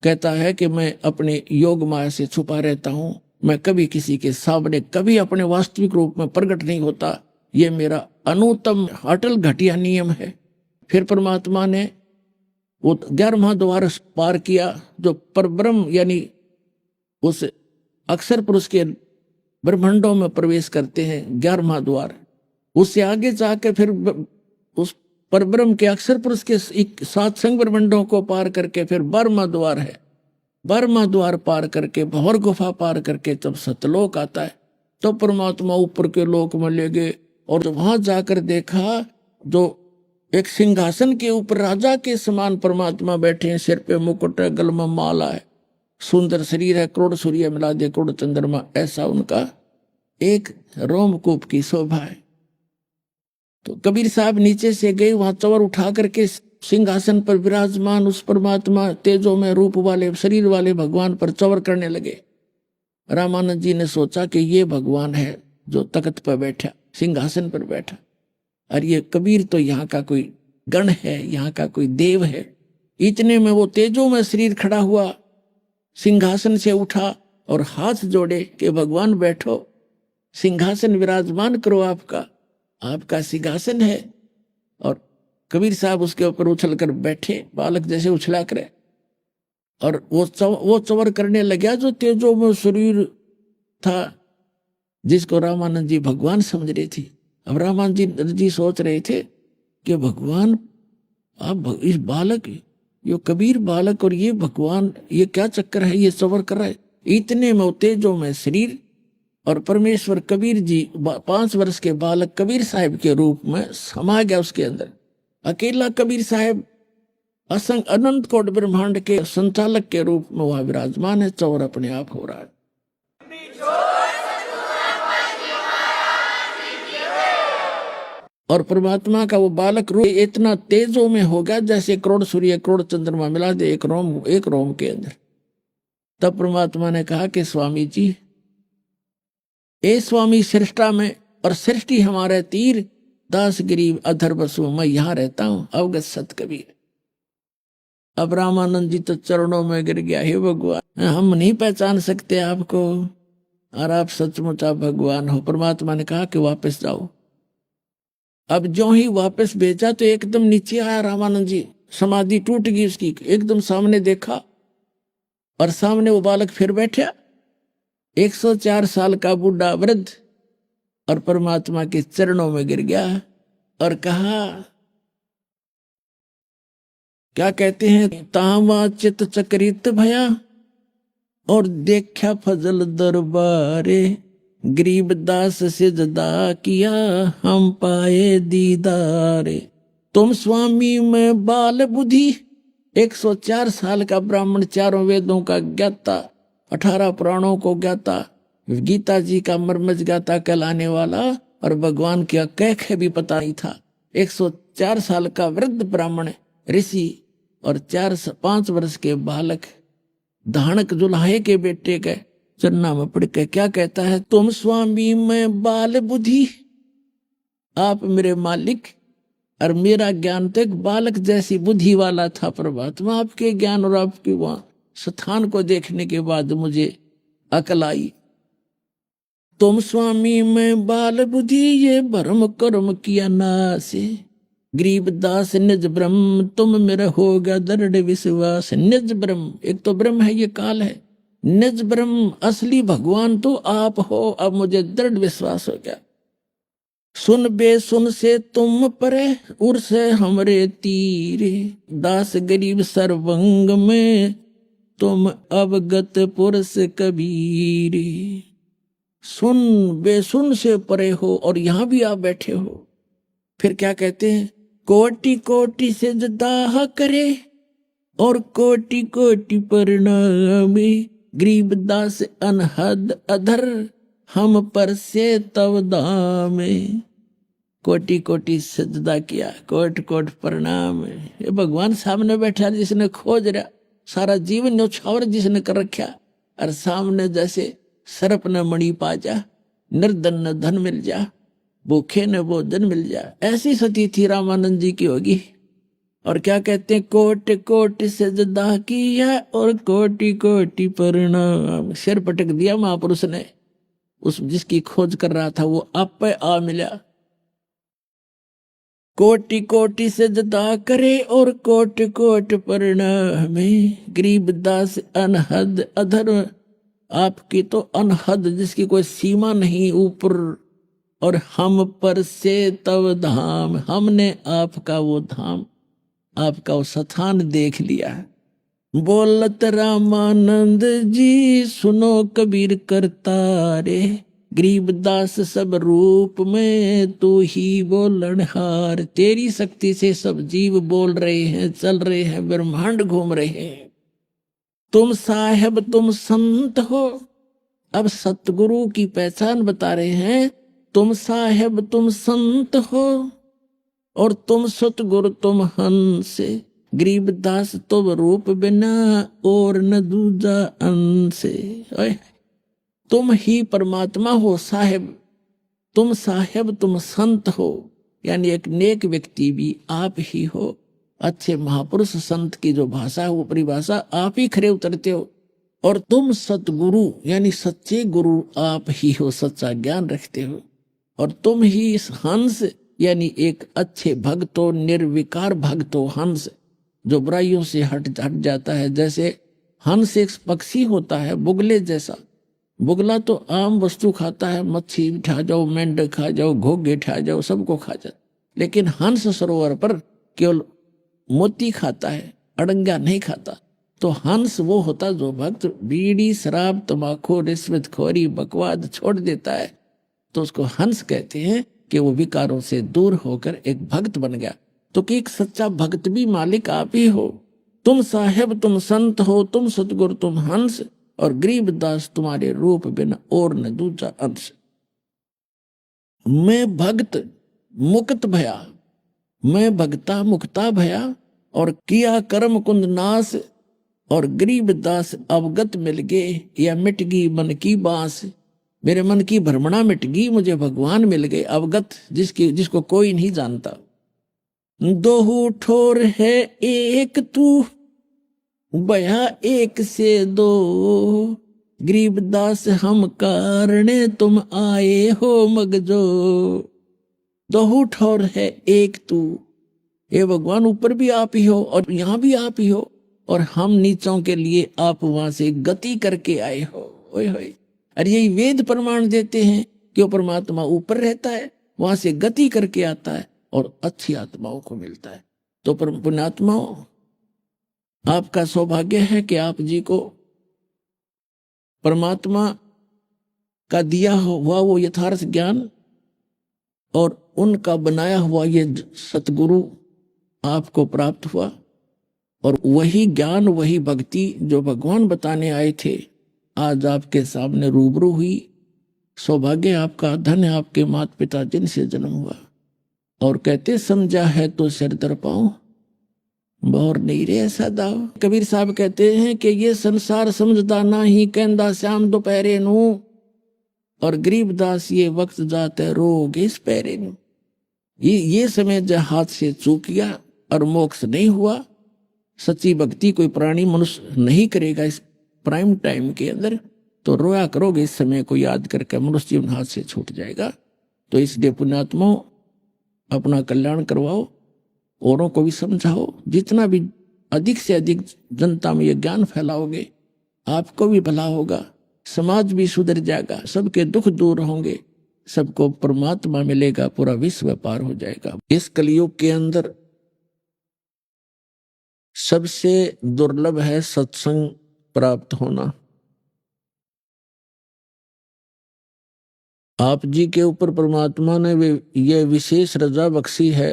कहता है कि मैं अपने योग माया से छुपा रहता हूं, मैं कभी किसी के सामने कभी अपने वास्तविक रूप में प्रकट नहीं होता, ये मेरा अनुत्तम अटल घटिया नियम है। फिर परमात्मा ने वो 11वां द्वार पार किया, जो परब्रह्म यानी उस अक्षर पुरुष के ब्रह्मांडों में प्रवेश करते हैं, 11वां द्वार। उससे आगे जाकर फिर उस परब्रह्म के अक्षर पुरुष के 7 संग ब्रह्मांडों को पार करके फिर 12वां द्वार है। 12वां द्वार पार करके भौर गुफा पार करके जब सतलोक आता है, तो परमात्मा ऊपर के लोक में ले गए, और वहां जाकर देखा जो एक सिंहासन के ऊपर राजा के समान परमात्मा बैठे हैं, सिर पे मुकुट है, गल में माला है, सुंदर शरीर है, करोड़ सूर्य मिला दे करोड़ चंद्रमा, ऐसा उनका एक रोमकूप की शोभा है। तो कबीर साहब नीचे से गए, वहां चवर उठा करके सिंहासन पर विराजमान उस परमात्मा तेजो में रूप वाले शरीर वाले भगवान पर चवर करने लगे। रामानंद जी ने सोचा कि ये भगवान है जो तख्त पर बैठा, सिंहासन पर बैठा, और ये कबीर तो यहाँ का कोई गण है, यहाँ का कोई देव है। इतने में वो तेजो में शरीर खड़ा हुआ, सिंहासन से उठा और हाथ जोड़े कि भगवान बैठो, सिंहासन विराजमान करो, आपका सिंहासन है। और कबीर साहब उसके ऊपर उछल कर बैठे, बालक जैसे उछला करे, और वो चवर करने लगा जो तेजो में शरीर था, जिसको रामानंद जी भगवान समझ रहे थे। अब रामानंद जी सोच रहे थे कि भगवान आप इस बालक, ये कबीर बालक और ये भगवान, ये क्या चक्कर है, ये चवर कर रहा है। इतने में तेजो में शरीर और परमेश्वर कबीर जी 5 वर्ष के बालक कबीर साहब के रूप में समा गया उसके अंदर। अकेला कबीर साहब असंग अनंत कोट ब्रह्मांड के संचालक के रूप में वहां विराजमान है, चौर अपने आप हो रहा है। और परमात्मा का वो बालक रूप इतना तेजों में होगा जैसे करोड़ सूर्य करोड़ चंद्रमा मिला दे एक रोम के अंदर। तब परमात्मा ने कहा कि स्वामी जी, ए स्वामी सृष्टा में और सृष्टि हमारे तीर, दास गरीब अधर बसु, मैं यहां रहता हूं, अवगत सत कबीर। अब रामानंद जी तो चरणों में गिर गया, हे भगवान हम नहीं पहचान सकते आपको, और आप सचमुच आप भगवान हो। परमात्मा ने कहा कि वापस जाओ। अब जो ही वापस भेजा तो एकदम नीचे आया रामानंद जी, समाधि टूट गई उसकी, एकदम सामने देखा और सामने वो बालक फिर बैठा, 104 साल का बूढ़ा वृद्ध, और परमात्मा के चरणों में गिर गया और कहा, क्या कहते हैं, तावा चित चक्रित भया और देखा फजल दरबारे, गरीब दास से जदा किया हम पाए दीदारे। तुम स्वामी में बाल बुद्धि, 104 साल का ब्राह्मण, 4 वेदों का ज्ञाता, 18 पुराणों को ज्ञाता, गीता जी का मर्मज ज्ञाता कहलाने वाला, और भगवान की कैख भी पता नहीं था। 104 साल का वृद्ध ब्राह्मण ऋषि और 5 वर्ष के बालक धानक जुलाहे के बेटे के चन्ना में पड़ के क्या कहता है, तुम स्वामी में बाल बुद्धि, आप मेरे मालिक, और मेरा ज्ञान तो एक बालक जैसी बुद्धि वाला था। परमात्मा आपके ज्ञान और आपके वहां स्थान को देखने के बाद मुझे अकल आई। तुम स्वामी में बाल बुद्धि, ये भरम कर्म किया नासे, गरीब दास निज ब्रह्म, तुम मेरा होगा दृढ़ विश्वास। निज ब्रह्म, एक तो ब्रह्म है, ये काल है, निज ब्रह्म असली भगवान तो आप हो, अब मुझे दृढ़ विश्वास हो गया। सुन बे सुन से तुम परे उर से हमरे तीरे, दास गरीब सर्वंग में तुम अवगत पुरुष कबीरे। सुन बेसुन से परे हो और यहां भी आप बैठे हो। फिर क्या कहते हैं, कोटि कोटि से जदाह करे और कोटि कोटि प्रणामे, गरीबदास अनहद अधर हम पर से तव दामे। कोटि कोटि सजदा किया, कोट कोट प्रणाम। ये भगवान सामने बैठा जिसने खोज रहा, सारा जीवन न्यौछावर जिसने कर रखा, और सामने जैसे सर्प न मणि पा जा, निर्धन न धन मिल जा, भूखे न भोजन मिल जा। ऐसी सती थी रामानंद जी की होगी। और क्या कहते हैं, कोट कोट सजदा किया और कोटि कोटि प्रणाम। सिर पटक दिया महापुरुष ने, उस जिसकी खोज कर रहा था वो आप पे आ मिला। कोटि कोटि सजदा करे और कोट कोट प्रणाम, गरीबदास अनहद अधर। आपकी तो अनहद, जिसकी कोई सीमा नहीं ऊपर, और हम पर से तव धाम, हमने आपका वो धाम, आपका वो स्थान देख लिया। बोलत रामानंद जी सुनो कबीर करतारे, गरीबदास सब रूप में तू ही बोलनहार। तेरी शक्ति से सब जीव बोल रहे हैं, चल रहे हैं, ब्रह्मांड घूम रहे हैं। तुम साहेब तुम संत हो। अब सतगुरु की पहचान बता रहे हैं। तुम साहेब तुम संत हो और तुम सतगुरु तुम हंस, गरीबदास तुम रूप बिना और न दूजा अंश। तुम ही परमात्मा हो साहेब, तुम साहेब तुम संत हो, यानी एक नेक व्यक्ति भी आप ही हो। अच्छे महापुरुष संत की जो भाषा है वो परिभाषा आप ही खरे उतरते हो। और तुम सतगुरु यानी सच्चे गुरु आप ही हो, सच्चा ज्ञान रखते हो। और तुम ही हंस यानी एक अच्छे भक्त हो, निर्विकार भक्त हो। हंस जो बुराइयों से हट जाता है। जैसे हंस एक पक्षी होता है बुगले जैसा। बुगला तो आम वस्तु खाता है, मच्छी खा जाओ, मेंढक खा जाओ, घोगे खा जाओ, सबको खा जाता। लेकिन हंस सरोवर पर केवल मोती खाता है, अड़ंगा नहीं खाता। तो हंस वो होता जो भक्त बीड़ी शराब तंबाकू रिश्वतखोरी बकवाद छोड़ देता है, तो उसको हंस कहते हैं कि वो विकारों से दूर होकर एक भक्त बन गया। तो कि एक सच्चा भक्त भी मालिक आप ही हो। तुम साहेब तुम संत हो, तुम सतगुरु तुम हंस, और गरीबदास तुम्हारे रूप बिना और न दूजा अंश। मैं भक्त मुक्त भया, मैं भक्ता मुक्ता भया, और किया कर्म कुंद नाश, और गरीबदास अवगत मिल गए या मिट गई मन की बांस। मेरे मन की भ्रमणा मिट गई, मुझे भगवान मिल गए अवगत, जिसको कोई नहीं जानता। दोहू ठोर है एक तू, बया एक से दो, गरीबदास हम कारणे तुम आए हो मगजो। दोहू ठोर है एक तू, ये भगवान ऊपर भी आप ही हो और यहाँ भी आप ही हो, और हम नीचों के लिए आप वहां से गति करके आए हो। ओए होए, अरे यही वेद प्रमाण देते हैं कि वो परमात्मा ऊपर रहता है, वहां से गति करके आता है और अच्छी आत्माओं को मिलता है। तो पुण्यात्माओं, आपका सौभाग्य है कि आप जी को परमात्मा का दिया हुआ वो यथार्थ ज्ञान और उनका बनाया हुआ ये सतगुरु आपको प्राप्त हुआ, और वही ज्ञान वही भक्ति जो भगवान बताने आए थे आज आपके सामने रूबरू हुई। सौभाग्य आपका, धन्य आपके माता पिता जिनसे जन्म हुआ। और कहते समझा है तो सिर दर पाऊं, बोर नहीं रे ऐसा दाव। कबीर साहब कहते हैं कि ये संसार समझदा ना ही कहंदा श्याम दोपहरे नू, और गरीबदास ये वक्त जाते रोग इस पैरे नू। ये समय जब हाथ से चूक गया और मोक्ष नहीं हुआ, सच्ची भक्ति कोई प्राणी मनुष्य नहीं करेगा इस प्राइम टाइम के अंदर, तो रोया करोगे इस समय को याद करके, मनुष्य जीवन हाथ से छूट जाएगा। तो इसलिए पुण्यात्माओं, अपना कल्याण करवाओ, औरों को भी समझाओ। जितना भी अधिक से अधिक जनता में ये ज्ञान फैलाओगे, आपको भी भला होगा, समाज भी सुधर जाएगा, सबके दुख दूर होंगे, सबको परमात्मा मिलेगा, पूरा विश्व पार हो जाएगा। इस कलयुग के अंदर सबसे दुर्लभ है सत्संग प्राप्त होना। आप जी के ऊपर परमात्मा ने यह विशेष रजा बख्शी है।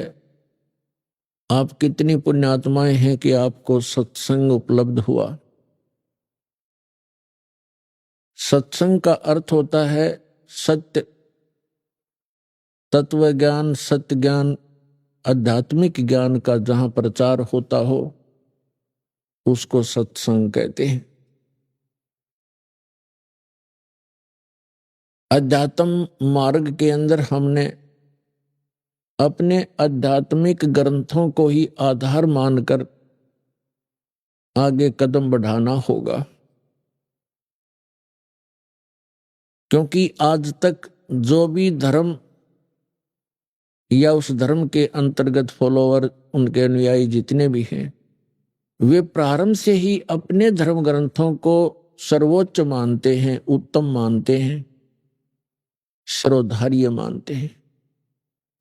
आप कितनी पुण्यात्माएं हैं कि आपको सत्संग उपलब्ध हुआ। सत्संग का अर्थ होता है सत्य, तत्व ज्ञान, सत्य ज्ञान, आध्यात्मिक ज्ञान का जहां प्रचार होता हो उसको सत्संग कहते हैं। अध्यात्म मार्ग के अंदर हमने अपने आध्यात्मिक ग्रंथों को ही आधार मानकर आगे कदम बढ़ाना होगा, क्योंकि आज तक जो भी धर्म या उस धर्म के अंतर्गत फॉलोअर, उनके अनुयायी जितने भी हैं, वे प्रारंभ से ही अपने धर्म ग्रंथों को सर्वोच्च मानते हैं, उत्तम मानते हैं, शिरोधार्य मानते हैं।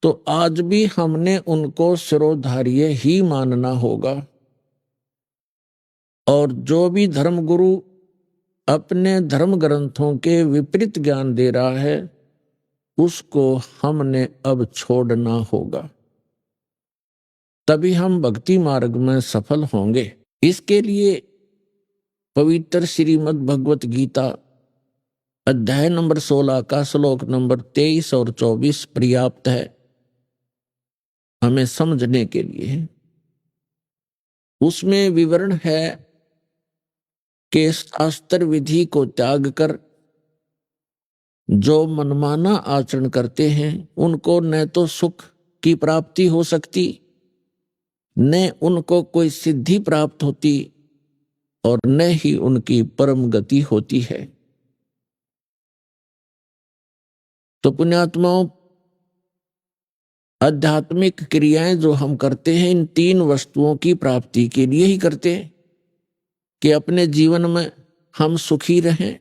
तो आज भी हमने उनको शिरोधार्य ही मानना होगा। और जो भी धर्मगुरु अपने धर्म ग्रंथों के विपरीत ज्ञान दे रहा है उसको हमने अब छोड़ना होगा, तभी हम भक्ति मार्ग में सफल होंगे। इसके लिए पवित्र श्रीमद् भगवत गीता अध्याय नंबर 16 का श्लोक नंबर 23 और 24 पर्याप्त है हमें समझने के लिए। उसमें विवरण है कि शास्त्र विधि को त्याग कर जो मनमाना आचरण करते हैं उनको न तो सुख की प्राप्ति हो सकती, न उनको कोई सिद्धि प्राप्त होती और न ही उनकी परम गति होती है। तो पुण्यात्माओं, आध्यात्मिक क्रियाएं जो हम करते हैं इन तीन वस्तुओं की प्राप्ति के लिए ही करते हैं कि अपने जीवन में हम सुखी रहें,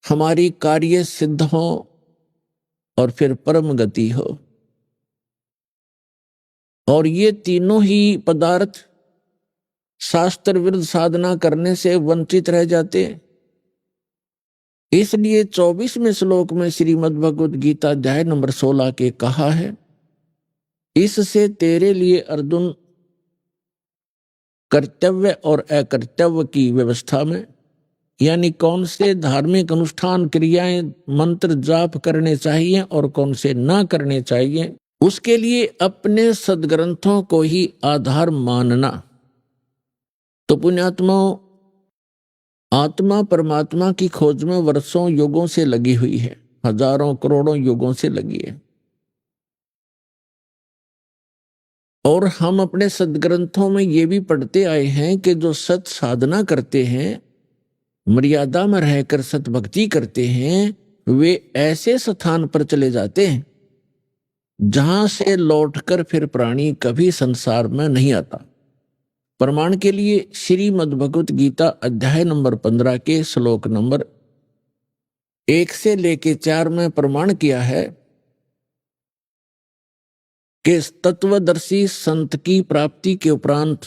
हमारी कार्य सिद्ध हो और फिर परम गति हो। और ये तीनों ही पदार्थ शास्त्र विरुद्ध साधना करने से वंचित रह जाते हैं। इसलिए 24वें श्लोक में श्रीमद् भगवत गीता अध्याय नंबर 16 के कहा है, इससे तेरे लिए अर्जुन कर्तव्य और अकर्तव्य की व्यवस्था में, यानी कौन से धार्मिक अनुष्ठान क्रियाएं मंत्र जाप करने चाहिए और कौन से ना करने चाहिए, उसके लिए अपने सदग्रंथों को ही आधार मानना। तो पुण्यात्माओं, आत्मा परमात्मा की खोज में वर्षों युगों से लगी हुई है, हजारों करोड़ों युगों से लगी है। और हम अपने सदग्रंथों में ये भी पढ़ते आए हैं कि जो सत साधना करते हैं, मर्यादा में रहकर सत भक्ति करते हैं, वे ऐसे स्थान पर चले जाते हैं जहां से लौटकर फिर प्राणी कभी संसार में नहीं आता। प्रमाण के लिए श्रीमद् भगवत गीता अध्याय नंबर 15 के श्लोक नंबर 1 से लेके 4 में प्रमाण किया है कि तत्वदर्शी संत की प्राप्ति के उपरांत,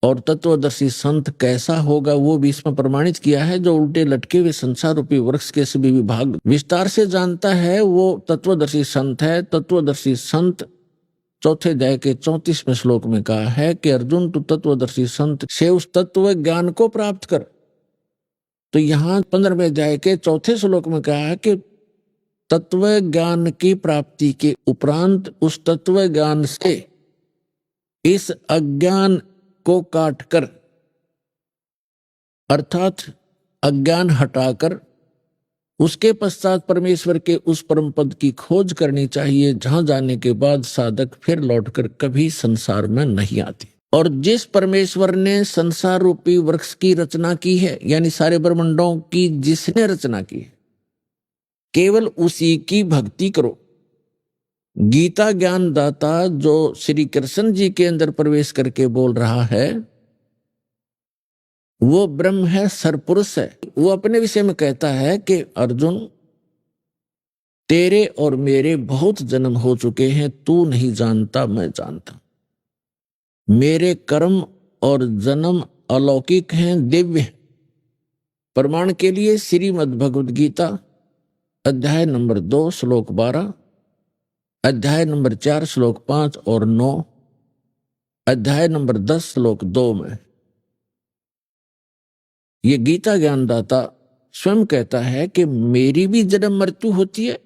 और तत्वदर्शी संत कैसा होगा वो भी इसमें प्रमाणित किया है। जो उल्टे लटके हुए संसार रूपी वृक्ष के सभी विभाग विस्तार से जानता है वो तत्वदर्शी संत है। तत्वदर्शी संत चौथे अध्याय के 34वें श्लोक में कहा है कि अर्जुन, तू तत्वदर्शी संत से उस तत्व ज्ञान को प्राप्त कर। तो यहाँ 15वें अध्याय के चौथे श्लोक में कहा है कि तत्व ज्ञान की प्राप्ति के उपरांत उस तत्व ज्ञान से इस अज्ञान को काटकर, अर्थात अज्ञान हटाकर, उसके पश्चात परमेश्वर के उस परम पद की खोज करनी चाहिए, जहां जाने के बाद साधक फिर लौटकर कभी संसार में नहीं आते। और जिस परमेश्वर ने संसार रूपी वृक्ष की रचना की है, यानी सारे ब्रह्मांडों की जिसने रचना की है, केवल उसी की भक्ति करो। गीता ज्ञान दाता जो श्री कृष्ण जी के अंदर प्रवेश करके बोल रहा है वो ब्रह्म है, सरपुरुष है। वो अपने विषय में कहता है कि अर्जुन, तेरे और मेरे बहुत जन्म हो चुके हैं, तू नहीं जानता, मैं जानता। मेरे कर्म और जन्म अलौकिक हैं, दिव्य हैं। प्रमाण के लिए श्रीमद् भगवद गीता अध्याय नंबर 2 श्लोक 12, अध्याय नंबर 4 श्लोक 5 और 9, अध्याय नंबर 10 श्लोक 2 में ये गीता ज्ञानदाता स्वयं कहता है कि मेरी भी जन्म मृत्यु होती है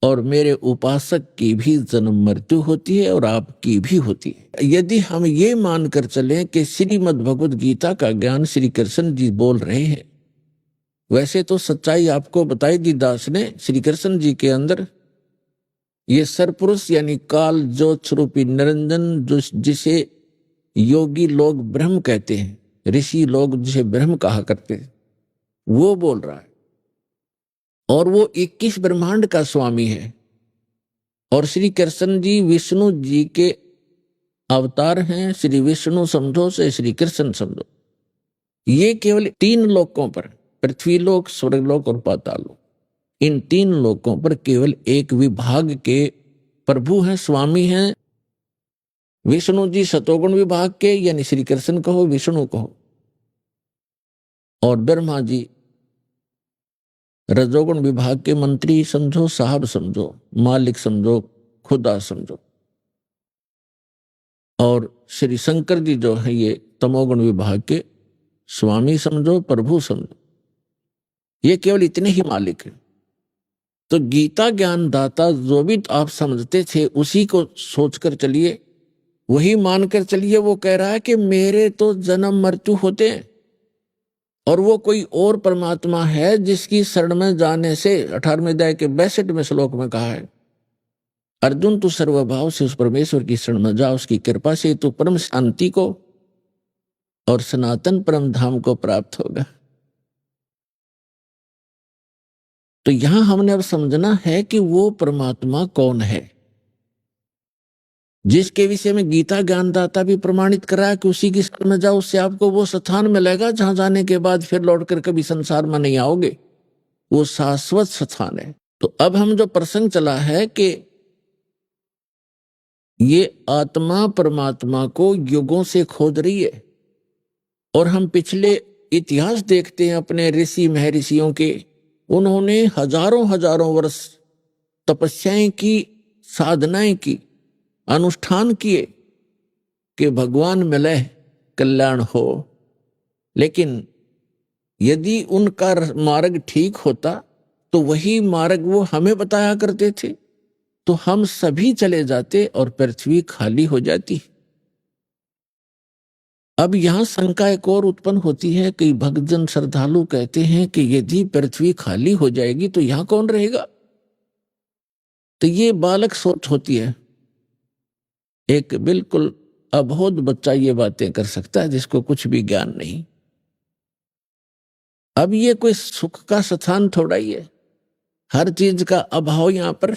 और मेरे उपासक की भी जन्म मृत्यु होती है और आपकी भी होती है। यदि हम ये मानकर चलें कि श्रीमद् भगवद गीता का ज्ञान श्री कृष्ण जी बोल रहे हैं, वैसे तो सच्चाई आपको बताई दी दास ने श्री कृष्ण जी के अंदर ये सरपुरुष यानी काल ज्योत स्वरूपी निरंजन, जिसे योगी लोग ब्रह्म कहते हैं, ऋषि लोग जिसे ब्रह्म कहा करते हैं, वो बोल रहा है। और वो 21 ब्रह्मांड का स्वामी है। और श्री कृष्ण जी विष्णु जी के अवतार हैं। श्री विष्णु समझो से श्री कृष्ण समझो। ये केवल 3 लोकों पर, पृथ्वी लोक, स्वर्गलोक और पाताल लोक, इन 3 लोकों पर केवल एक विभाग के प्रभु हैं, स्वामी हैं। विष्णु जी सतोगुण विभाग के, यानी श्री कृष्ण कहो, विष्णु कहो, और ब्रह्मा जी रजोगुण विभाग के मंत्री समझो, साहब समझो, मालिक समझो, खुदा समझो। और श्री शंकर जी जो है ये तमोगुण विभाग के स्वामी समझो, प्रभु समझो। ये केवल इतने ही मालिक हैं। तो गीता ज्ञान दाता जो भी आप समझते थे उसी को सोचकर चलिए, वही मानकर चलिए। वो कह रहा है कि मेरे तो जन्म मृत्यु होते हैं और वो कोई और परमात्मा है जिसकी शरण में जाने से 18वें अध्याय के 62वें श्लोक में कहा है, अर्जुन तू सर्वभाव से उस परमेश्वर की शरण में जा, उसकी कृपा से तू परम शांति को और सनातन परम धाम को प्राप्त होगा। तो यहां हमने अब समझना है कि वो परमात्मा कौन है, जिसके विषय में गीता ज्ञानदाता भी प्रमाणित करा कि उसी की शरण में जाओ, उससे आपको वो स्थान मिलेगा जहां जाने के बाद फिर लौटकर कभी संसार में नहीं आओगे। वो शाश्वत स्थान है। तो अब हम जो प्रसंग चला है कि ये आत्मा परमात्मा को युगों से खोज रही है, और हम पिछले इतिहास देखते हैं अपने ऋषि महर्षियों के, उन्होंने हजारों हजारों वर्ष तपस्याएं की, साधनाएं की, अनुष्ठान किए कि भगवान मिले, कल्याण हो। लेकिन यदि उनका मार्ग ठीक होता तो वही मार्ग वो हमें बताया करते थे, तो हम सभी चले जाते और पृथ्वी खाली हो जाती। अब यहां शंका एक और उत्पन्न होती है कि भक्तजन श्रद्धालु कहते हैं कि यदि पृथ्वी खाली हो जाएगी तो यहां कौन रहेगा। तो ये बालक सोच होती है। एक बिल्कुल अबोध बच्चा ये बातें कर सकता है जिसको कुछ भी ज्ञान नहीं। अब ये कोई सुख का स्थान थोड़ा ही है, हर चीज का अभाव यहां पर,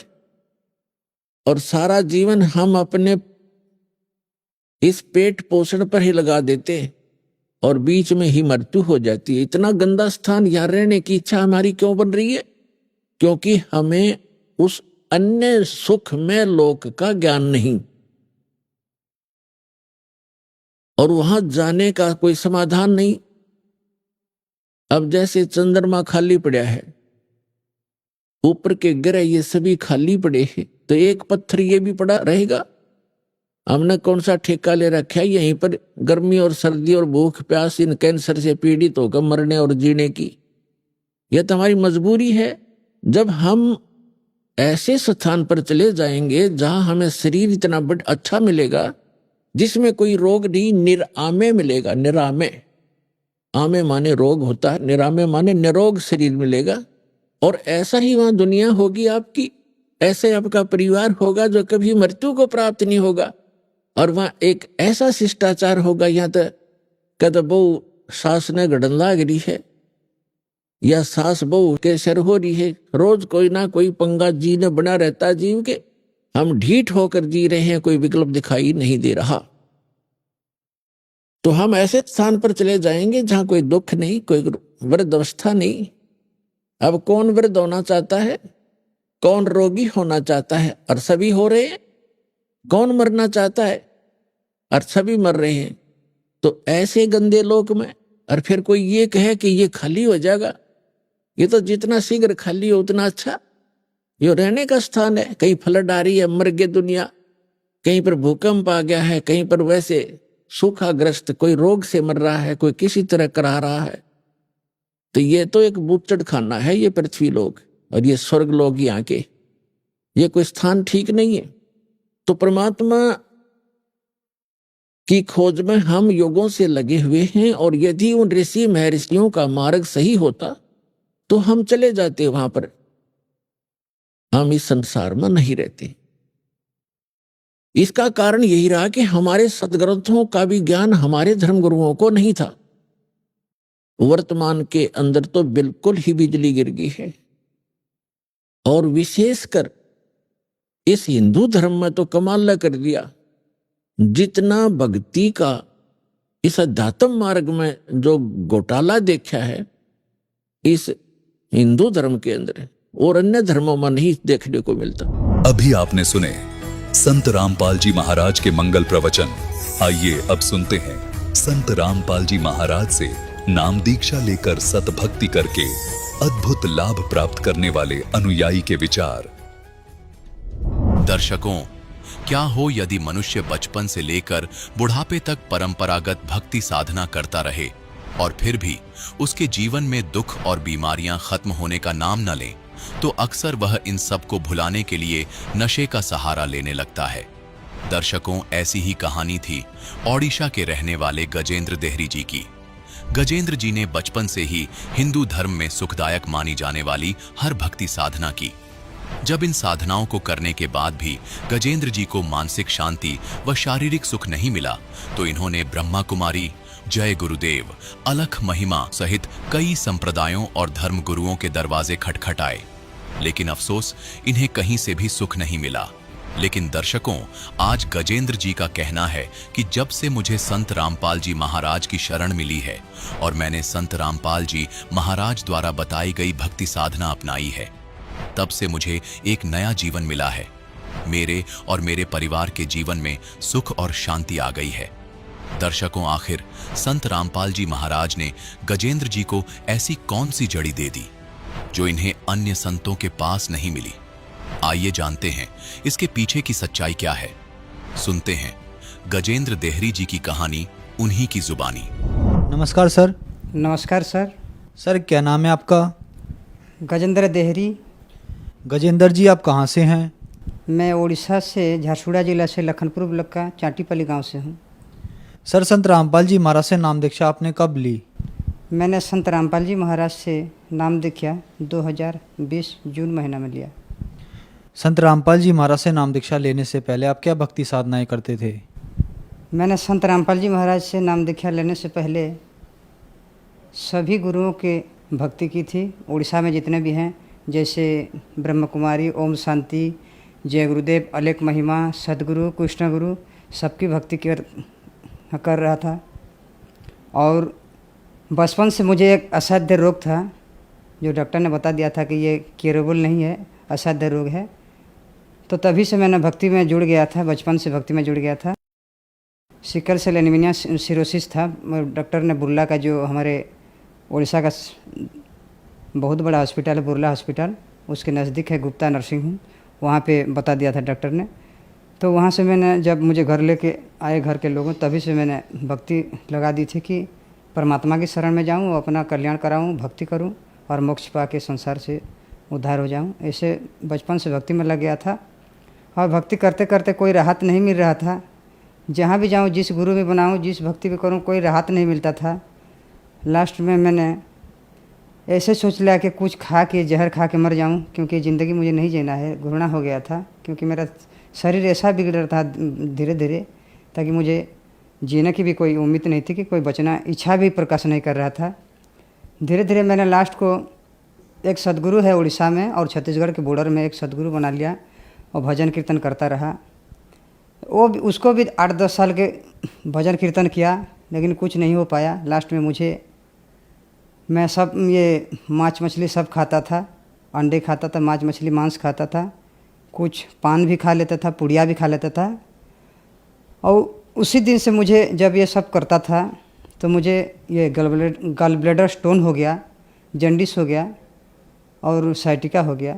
और सारा जीवन हम अपने इस पेट पोषण पर ही लगा देते और बीच में ही मृत्यु हो जाती है। इतना गंदा स्थान यहां रहने की इच्छा हमारी क्यों बन रही है? क्योंकि हमें उस अन्य सुख में लोक का ज्ञान नहीं, और वहां जाने का कोई समाधान नहीं। अब जैसे चंद्रमा खाली पड़ा है, ऊपर के ग्रह ये सभी खाली पड़े हैं, तो एक पत्थर ये भी पड़ा रहेगा। हमने कौन सा ठेका ले रखा है यहीं पर गर्मी और सर्दी और भूख प्यास, इन कैंसर से पीड़ित होकर मरने और जीने की? यह तो हमारी मजबूरी है। जब हम ऐसे स्थान पर चले जाएंगे जहां हमें शरीर इतना अच्छा मिलेगा जिसमें कोई रोग नहीं, निरामे मिलेगा। निरामे, आमे माने रोग होता है, निरामे माने निरोग शरीर मिलेगा। और ऐसा ही वहां दुनिया होगी आपकी, ऐसे आपका परिवार होगा जो कभी मृत्यु को प्राप्त नहीं होगा। और वहां एक ऐसा शिष्टाचार होगा, यहाँ तक कद बहु सास ने गड़न लाग रही है या सास बहु के सर हो रही है, रोज कोई ना कोई पंगा जी ने बना रहता है जीव के। हम ढीठ होकर जी रहे हैं, कोई विकल्प दिखाई नहीं दे रहा। तो हम ऐसे स्थान पर चले जाएंगे जहां कोई दुख नहीं, कोई वृद्ध अवस्था नहीं। अब कौन वृद्ध होना चाहता है, कौन रोगी होना चाहता है, और सभी हो रहे हैं। कौन मरना चाहता है, और सभी मर रहे हैं। तो ऐसे गंदे लोक में और फिर कोई ये कहे कि ये खाली हो जाएगा, ये तो जितना शीघ्र खाली हो उतना अच्छा। ये रहने का स्थान है। कहीं फ्लड आ रही है, मर गई दुनिया, कहीं पर भूकंप आ गया है, कहीं पर वैसे सूखाग्रस्त, कोई रोग से मर रहा है, कोई किसी तरह करा रहा है। तो ये तो एक बूचड़ खाना है ये पृथ्वी लोक, और ये स्वर्ग लोक यहाँ के, ये कोई स्थान ठीक नहीं है। तो परमात्मा की खोज में हम युगों से लगे हुए हैं, और यदि उन ऋषि महर्षियों का मार्ग सही होता तो हम चले जाते वहां पर। हम इस संसार में नहीं रहते। इसका कारण यही रहा कि हमारे सदग्रंथों का भी ज्ञान हमारे धर्मगुरुओं को नहीं था। वर्तमान के अंदर तो बिल्कुल ही बिजली गिर गई है, और विशेषकर इस हिंदू धर्म में तो कमाल कर दिया। जितना भक्ति का इस अध्यात्म मार्ग में जो घोटाला देखा है इस हिंदू धर्म के अंदर, और अन्य धर्मों में नहीं देखने को मिलता। अभी आपने सुने संत रामपाल जी महाराज के मंगल प्रवचन। आइए अब सुनते हैं संत रामपाल जी महाराज से नाम दीक्षा लेकर सतभक्ति करके अद्भुत लाभ प्राप्त करने वाले अनुयायी के विचार। दर्शकों, क्या हो यदि मनुष्य बचपन से लेकर बुढ़ापे तक परंपरागत भक्ति साधना करता रहे और फिर भी उसके जीवन में दुख और बीमारियां खत्म होने का नाम न लें, तो अक्सर वह इन सब को भुलाने के लिए नशे का सहारा लेने लगता है। दर्शकों, ऐसी ही कहानी थी ओडिशा के रहने वाले गजेंद्र देहरी जी की। गजेंद्र जी ने बचपन से ही हिंदू धर्म में सुखदायक मानी जाने वाली हर भक्ति साधना की। जब इन साधनाओं को करने के बाद भी गजेंद्र जी को मानसिक शांति व शारीरिक सुख नहीं मिला, तो इन्होंने ब्रह्मा कुमारी, जय गुरुदेव, अलख महिमा सहित कई संप्रदायों और धर्म गुरुओं के दरवाजे खटखटाए, लेकिन अफसोस इन्हें कहीं से भी सुख नहीं मिला। लेकिन दर्शकों, आज गजेंद्र जी का कहना है कि जब से मुझे संत रामपाल जी महाराज की शरण मिली है और मैंने संत रामपाल जी महाराज द्वारा बताई गई भक्ति साधना अपनाई है, तब से मुझे एक नया जीवन मिला है। मेरे और मेरे परिवार के जीवन में सुख और शांति आ गई है। दर्शकों, आखिर संत रामपाल जी महाराज ने गजेंद्र जी को ऐसी कौन सी जड़ी दे दी जो इन्हें अन्य संतों के पास नहीं मिली? आइए जानते हैं इसके पीछे की सच्चाई क्या है। सुनते हैं गजेंद्र देहरी जी की कहानी उन्हीं की जुबानी। नमस्कार सर। नमस्कार सर। सर, क्या नाम है आपका? गजेंद्र देहरी। गजेंद्र जी, आप कहाँ से हैं? मैं उड़ीसा से झारसुगुड़ा जिला से लखनपुर ब्लॉक का चाटीपल्ली गांव से हूँ। सर, संत रामपाल जी महाराज से नाम दीक्षा आपने कब ली? मैंने संत रामपाल जी महाराज से नाम दीक्षा 2020 जून महीना में लिया। संत रामपाल जी महाराज से नाम दीक्षा लेने से पहले आप क्या भक्ति साधनाएं करते थे? मैंने संत रामपाल जी महाराज से नाम दीक्षा लेने से पहले सभी गुरुओं के भक्ति की थी। उड़ीसा में जितने भी हैं, जैसे ब्रह्म कुमारी, ओम शांति, जय गुरुदेव, अलख महिमा, सदगुरु, कृष्ण गुरु, सबकी भक्ति कर रहा था। और बचपन से मुझे एक असाध्य रोग था, जो डॉक्टर ने बता दिया था कि ये क्यूरेबल नहीं है, असाध्य रोग है। तो तभी से मैंने भक्ति में जुड़ गया था, बचपन से भक्ति में जुड़ गया था। सिकल सेल एनीमिया सिरोसिस था। डॉक्टर ने बुर्ला का, जो हमारे उड़ीसा का बहुत बड़ा हॉस्पिटल है, बुर्ला हॉस्पिटल, उसके नज़दीक है, गुप्ता नर्सिंग होम, वहाँ पे बता दिया था डॉक्टर ने। तो वहाँ से मैंने, जब मुझे घर लेके आए घर के लोगों, तभी से मैंने भक्ति लगा दी थी कि परमात्मा की शरण में जाऊँ, अपना कल्याण कराऊँ, भक्ति करूँ और मोक्ष पा के संसार से उद्धार हो जाऊँ। ऐसे बचपन से भक्ति में लग गया था। और भक्ति करते करते कोई राहत नहीं मिल रहा था। जहाँ भी जाऊँ, जिस गुरु भी बनाऊँ, जिस भक्ति भी करूँ, कोई राहत नहीं मिलता था। लास्ट में मैंने ऐसे सोच लिया कि कुछ खा के, जहर खा के मर जाऊँ, क्योंकि ज़िंदगी मुझे नहीं जीना है। घृणा हो गया था, क्योंकि मेरा शरीर ऐसा बिगड़ रहा था धीरे धीरे, ताकि मुझे जीने की भी कोई उम्मीद नहीं थी, कि कोई बचना, इच्छा भी प्रकाश नहीं कर रहा था। धीरे धीरे मैंने लास्ट को एक सदगुरु है उड़ीसा में और छत्तीसगढ़ के बॉर्डर में, एक सदगुरु बना लिया और भजन कीर्तन करता रहा। उसको भी 8-10 साल के भजन कीर्तन किया, लेकिन कुछ नहीं हो पाया। लास्ट में मैं सब ये मांस मछली सब खाता था, अंडे खाता था, मांस मछली मांस खाता था, कुछ पान भी खा लेता था, पुड़िया भी खा लेता था। और उसी दिन से मुझे जब ये सब करता था तो मुझे ये गल ब्लैडर स्टोन हो गया, जन्डिस हो गया और साइटिका हो गया।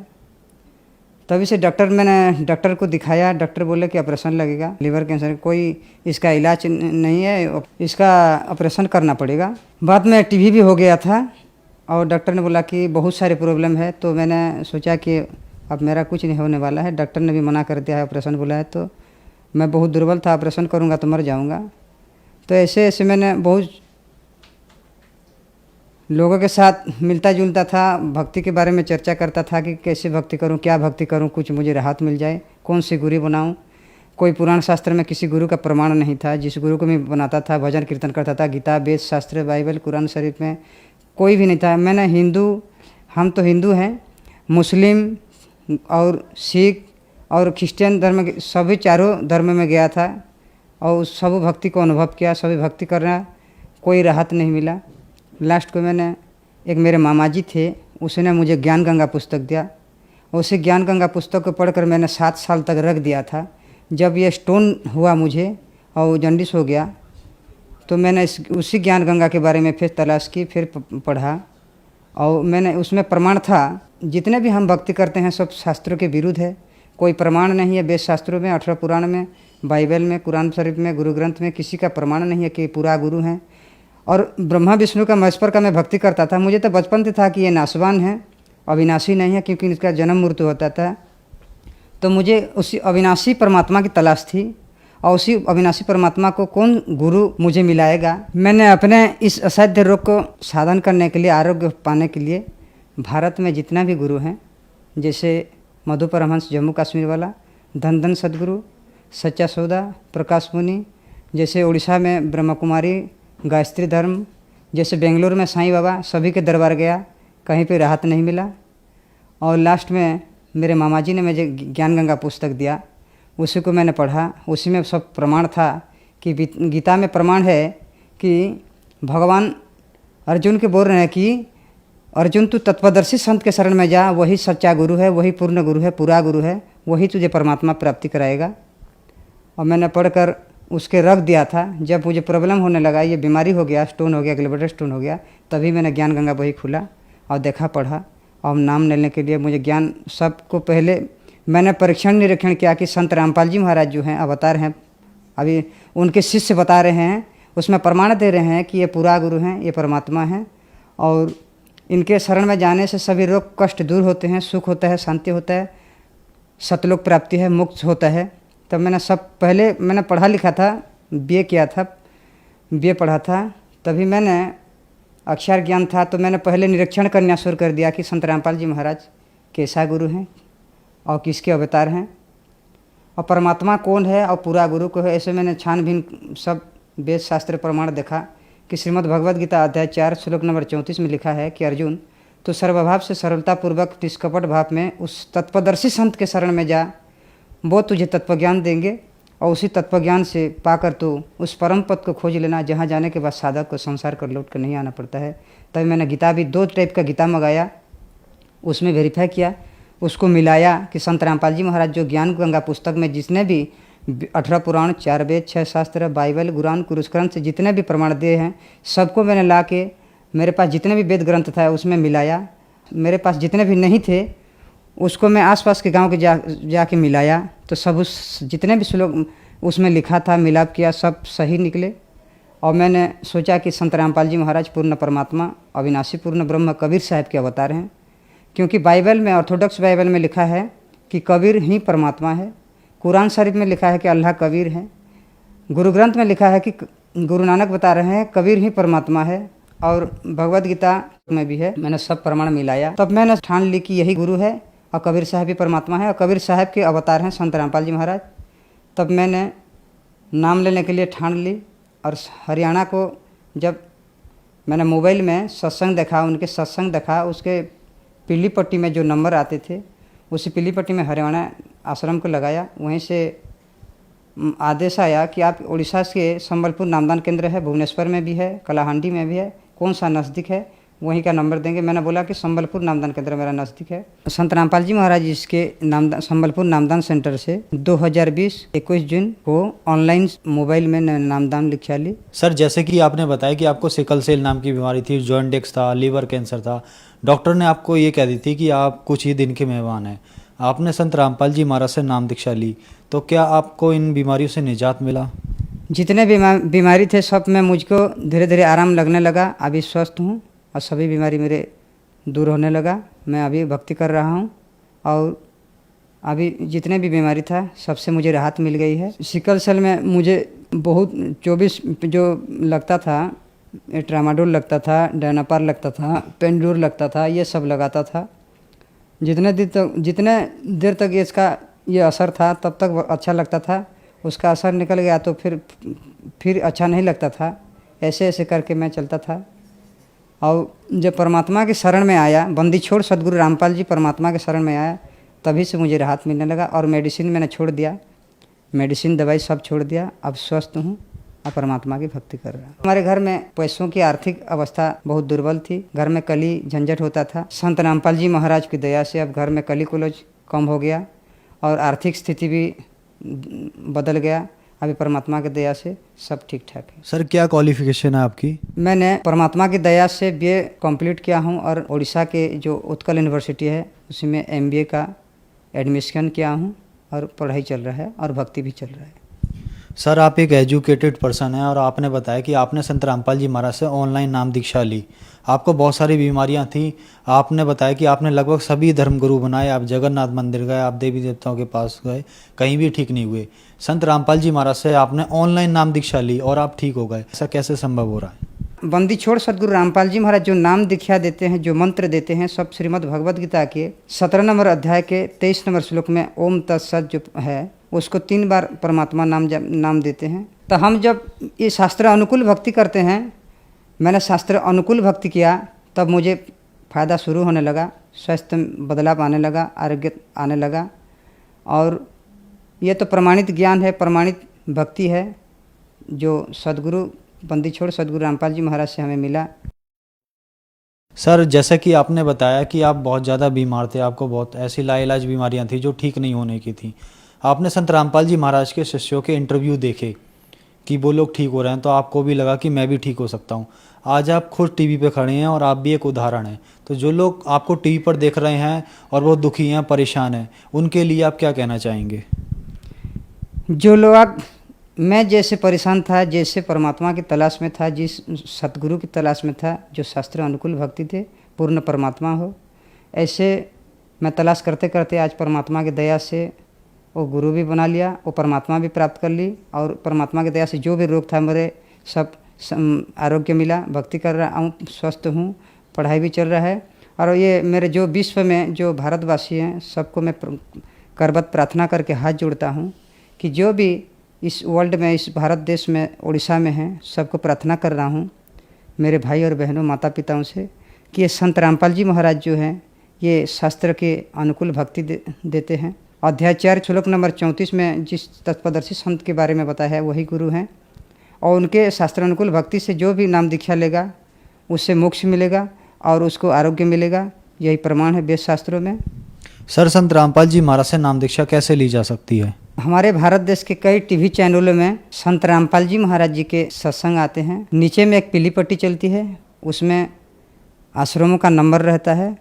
तभी से मैंने डॉक्टर को दिखाया। डॉक्टर बोले कि ऑपरेशन लगेगा, लिवर कैंसर कोई इसका इलाज नहीं है, इसका ऑपरेशन करना पड़ेगा। बाद में टीबी भी हो गया था और डॉक्टर ने बोला कि बहुत सारे प्रॉब्लम है। तो मैंने सोचा कि अब मेरा कुछ नहीं होने वाला है, डॉक्टर ने भी मना कर दिया है, ऑपरेशन बोला है। तो मैं बहुत दुर्बल था, ऑपरेशन करूँगा तो मर जाऊँगा। तो ऐसे ऐसे मैंने बहुत लोगों के साथ मिलता जुलता था, भक्ति के बारे में चर्चा करता था कि कैसे भक्ति करूं, क्या भक्ति करूं, कुछ मुझे राहत मिल जाए, कौन सी गुरु बनाऊं। कोई पुराण शास्त्र में किसी गुरु का प्रमाण नहीं था। जिस गुरु को मैं बनाता था, भजन कीर्तन करता था, गीता, वेद शास्त्र, बाइबल, कुरान शरीफ में कोई भी नहीं था। हम तो हिंदू हैं, मुस्लिम और सिख और क्रिश्चियन धर्म के सभी चारों धर्म में गया था और सब भक्ति को अनुभव किया। सभी भक्ति करना, कोई राहत नहीं मिला। लास्ट को एक मेरे मामा जी थे, उसने मुझे ज्ञान गंगा पुस्तक दिया। उसी ज्ञान गंगा पुस्तक को पढ़कर मैंने 7 साल तक रख दिया था। जब ये स्टोन हुआ मुझे और जन्डिस हो गया तो मैंने उसी ज्ञान गंगा के बारे में फिर तलाश की, फिर पढ़ा और मैंने उसमें प्रमाण था जितने भी हम भक्ति करते हैं सब शास्त्रों के विरुद्ध है। कोई प्रमाण नहीं है वेद शास्त्रों में, 18 पुराण में, बाइबल में, कुरान शरीफ में, गुरु ग्रंथ में किसी का प्रमाण नहीं है कि पूरा गुरु हैं। और ब्रह्मा विष्णु का महेश्वर का मैं भक्ति करता था। मुझे तो बचपन से था कि ये नाशवान है, अविनाशी नहीं है, क्योंकि इसका जन्म मृत्यु होता था। तो मुझे उसी अविनाशी परमात्मा की तलाश थी और उसी अविनाशी परमात्मा को कौन गुरु मुझे मिलाएगा। मैंने अपने इस असाध्य रोग को साधन करने के लिए, आरोग्य पाने के लिए भारत में जितना भी गुरु हैं, जैसे मधु परमहंस जम्मू कश्मीर वाला, धन सदगुरु, सच्चा सौदा, प्रकाश मुनि, जैसे उड़ीसा में ब्रह्म कुमारी, गायत्री धर्म, जैसे बेंगलोर में साईं बाबा, सभी के दरबार गया, कहीं पे राहत नहीं मिला। और लास्ट में मेरे मामा जी ने मुझे ज्ञान गंगा पुस्तक दिया, उसी को मैंने पढ़ा। उसी में सब प्रमाण था कि गीता में प्रमाण है कि भगवान अर्जुन के बोल रहे हैं कि अर्जुन तू तत्वदर्शी संत के शरण में जा, वही सच्चा गुरु है, वही पूर्ण गुरु है, पूरा गुरु है, वही तुझे परमात्मा प्राप्ति कराएगा। और मैंने पढ़कर उसके रख दिया था। जब मुझे प्रॉब्लम होने लगा, ये बीमारी हो गया, स्टोन हो गया, गलब्लैडर स्टोन हो गया, तभी मैंने ज्ञान गंगा बही खुला और देखा, पढ़ा और नाम लेने के लिए मुझे ज्ञान। सबको पहले मैंने परीक्षण निरीक्षण किया कि संत रामपाल जी महाराज जो हैं अवतार हैं, अभी उनके शिष्य बता रहे हैं, उसमें प्रमाण दे रहे हैं कि ये पूरा गुरु हैं, ये परमात्मा हैं और इनके शरण में जाने से सभी रोग कष्ट दूर होते हैं, सुख होता है, शांति होता है, सतलोक प्राप्ति है, मुक्त होता है। तब मैंने पहले मैंने पढ़ा लिखा था, बीए किया था, बीए पढ़ा था, तभी मैंने अक्षर ज्ञान था। तो मैंने पहले निरीक्षण करना शुरू कर दिया कि संत रामपाल जी महाराज कैसा गुरु हैं और किसके अवतार हैं और परमात्मा कौन है और पूरा गुरु को है। ऐसे मैंने छानबीन सब वेद शास्त्र प्रमाण देखा कि श्रीमद् भगवद गीता अध्याय 4 श्लोक नंबर 34 में लिखा है कि अर्जुन तो सर्वभाव से सरलतापूर्वक निष्कपट भाव में उस तत्वदर्शी संत के शरण में जा, वो तुझे तत्वज्ञान देंगे और उसी तत्वज्ञान से पाकर तो उस परम पद को खोज लेना जहाँ जाने के बाद साधक को संसार कर लौट कर नहीं आना पड़ता है। तभी मैंने गीता भी 2 टाइप का गीता मंगाया, उसमें वेरीफाई किया, उसको मिलाया कि संत रामपाल जी महाराज जो ज्ञान गंगा पुस्तक में जितने भी 18 पुराण, 4 वेद, 6 शास्त्र, बाइबल, कुरान, कुरान से जितने भी प्रमाण दिए हैं, सबको मैंने ला के मेरे पास जितने भी वेद ग्रंथ था उसमें मिलाया। मेरे पास जितने भी नहीं थे उसको मैं आसपास के गांव के जाके मिलाया, तो सब उस जितने भी श्लोक उसमें लिखा था मिलाप किया, सब सही निकले। और मैंने सोचा कि संत रामपाल जी महाराज पूर्ण परमात्मा, अविनाशी पूर्ण ब्रह्म कबीर साहब के अवतार हैं, क्योंकि बाइबल में, ऑर्थोडॉक्स बाइबल में लिखा है कि कबीर ही परमात्मा है। कुरान शरीफ में लिखा है कि अल्लाह कबीर है। गुरु ग्रंथ में लिखा है कि गुरु नानक बता रहे हैं कबीर ही परमात्मा है, और भगवद गीता में भी है। मैंने सब प्रमाण मिलाया, तब मैंने ठान ली कि यही गुरु है और कबीर साहब ही परमात्मा है और कबीर साहब के अवतार हैं संत रामपाल जी महाराज। तब मैंने नाम लेने के लिए ठान ली। और हरियाणा को जब मैंने मोबाइल में सत्संग देखा, उनके सत्संग देखा, उसके पीली पट्टी में जो नंबर आते थे उसी पीली पट्टी में हरियाणा आश्रम को लगाया। वहीं से आदेश आया कि आप उड़ीसा के संबलपुर नामदान केंद्र है, भुवनेश्वर में भी है, कलाहांडी में भी है, कौन सा नज़दीक है वहीं का नंबर देंगे। मैंने बोला कि संबलपुर नामदान केंद्र मेरा नज़दीक है। संत रामपाल जी महाराज इसके संबलपुर नामदान सेंटर से 2020-21 जून को ऑनलाइन मोबाइल में नामदान लिखा ली। सर जैसे कि आपने बताया कि आपको सिकल सेल नाम की बीमारी थी, जॉइंडिस था, लीवर कैंसर था, डॉक्टर ने आपको ये कह दी थी कि आप कुछ ही दिन के मेहमान हैं। आपने संत रामपाल जी महाराज से नाम दीक्षा ली, तो क्या आपको इन बीमारियों से निजात मिला? जितने बीमारी थे सब में मुझको धीरे धीरे आराम लगने लगा। अभी स्वस्थ हूँ और सभी बीमारी मेरे दूर होने लगा। मैं अभी भक्ति कर रहा हूँ और अभी जितने भी बीमारी था सबसे मुझे राहत मिल गई है। सिकल सेल में मुझे बहुत 24 जो लगता था, ट्रामाडोल लगता था, डायनापार लगता था, पेंडूर लगता था, ये सब लगाता था। जितने देर तक इसका ये असर था तब तक अच्छा लगता था। उसका असर निकल गया तो फिर अच्छा नहीं लगता था। ऐसे ऐसे करके मैं चलता था और जब परमात्मा के शरण में आया, बंदी छोड़ सदगुरु रामपाल जी परमात्मा के शरण में आया, तभी से मुझे राहत मिलने लगा। और मेडिसिन मैंने छोड़ दिया, मेडिसिन दवाई सब छोड़ दिया। अब स्वस्थ हूँ और परमात्मा की भक्ति कर रहा हूँ। हमारे घर में पैसों की आर्थिक अवस्था बहुत दुर्बल थी, घर में कली झंझट होता था। संत रामपाल जी महाराज की दया से अब घर में कली कुलज कम हो गया और आर्थिक स्थिति भी बदल गया। अभी परमात्मा की दया से सब ठीक ठाक है। सर क्या क्वालिफिकेशन है आपकी? मैंने परमात्मा की दया से BA कंप्लीट किया हूँ और उड़ीसा के जो उत्कल यूनिवर्सिटी है उसी में MBA का एडमिशन किया हूँ और पढ़ाई चल रहा है और भक्ति भी चल रहा है। सर आप एक एजुकेटेड पर्सन हैं और आपने बताया कि आपने संत रामपाल जी महाराज से ऑनलाइन नाम दीक्षा ली। आपको बहुत सारी बीमारियां थी। आपने बताया कि आपने लगभग सभी धर्मगुरु बनाए, आप जगन्नाथ मंदिर गए, आप देवी देवताओं के पास गए, कहीं भी ठीक नहीं हुए। संत रामपाल जी महाराज से आपने ऑनलाइन नाम दीक्षा ली और आप ठीक हो गए। ऐसा कैसे संभव हो रहा है? बंदी छोड़ सदगुरु रामपाल जी महाराज जो नाम दीक्षा देते हैं, जो मंत्र देते हैं, सब श्रीमद् भगवद गीता के 17 नंबर अध्याय के 23 नंबर श्लोक में ओम तत्सत जो है उसको 3 बार परमात्मा नाम देते हैं। तो हम जब ये शास्त्र अनुकूल भक्ति करते हैं, मैंने शास्त्र अनुकूल भक्ति किया, तब मुझे फ़ायदा शुरू होने लगा, स्वास्थ्य में बदलाव आने लगा, आरोग्य आने लगा। और ये तो प्रमाणित ज्ञान है, प्रमाणित भक्ति है जो सदगुरु बंदी छोड़ सदगुरु रामपाल जी महाराज से हमें मिला। सर जैसा कि आपने बताया कि आप बहुत ज़्यादा बीमार थे, आपको बहुत ऐसी लाइलाज बीमारियां थी जो ठीक नहीं होने की थी। आपने संत रामपाल जी महाराज के शिष्यों के इंटरव्यू देखे कि वो लोग ठीक हो रहे हैं, तो आपको भी लगा कि मैं भी ठीक हो सकता हूँ। आज आप खुद टीवी पे खड़े हैं और आप भी एक उदाहरण हैं। तो जो लोग आपको टीवी पर देख रहे हैं और वो दुखी हैं, परेशान हैं, उनके लिए आप क्या कहना चाहेंगे? जो लोग मैं जैसे परेशान था, जैसे परमात्मा की तलाश में था, जिस सतगुरु की तलाश में था, जो शास्त्र अनुकूल भक्ति थे, पूर्ण परमात्मा हो, ऐसे मैं तलाश करते करते आज परमात्मा की दया से वो गुरु भी बना लिया, वो परमात्मा भी प्राप्त कर ली। और परमात्मा की दया से जो भी रोग था मेरे सब आरोग्य मिला। भक्ति कर रहा हूँ, स्वस्थ हूँ, पढ़ाई भी चल रहा है। और ये मेरे जो विश्व में जो भारतवासी हैं सबको मैं करबद्ध प्रार्थना करके हाथ जोड़ता हूँ कि जो भी इस वर्ल्ड में, इस भारत देश में, उड़ीसा में हैं, सबको प्रार्थना कर रहा हूँ मेरे भाई और बहनों, माता पिताओं से कि ये संत रामपाल जी महाराज जो हैं ये शास्त्र के अनुकूल भक्ति देते हैं। अध्याय 4 श्लोक नंबर 34 में जिस तत्पदर्शी संत के बारे में बताया है वही गुरु हैं। और उनके शास्त्र अनुकूल भक्ति से जो भी नाम दीक्षा लेगा उससे मोक्ष मिलेगा और उसको आरोग्य मिलेगा। यही प्रमाण है वेद शास्त्रों में। सर संत रामपाल जी महाराज से नाम दीक्षा कैसे ली जा सकती है? हमारे भारत देश के कई टीवी चैनलों में संत रामपाल जी महाराज जी के सत्संग आते हैं। नीचे में एक पीली पट्टी चलती है, उसमें आश्रमों का नंबर रहता है।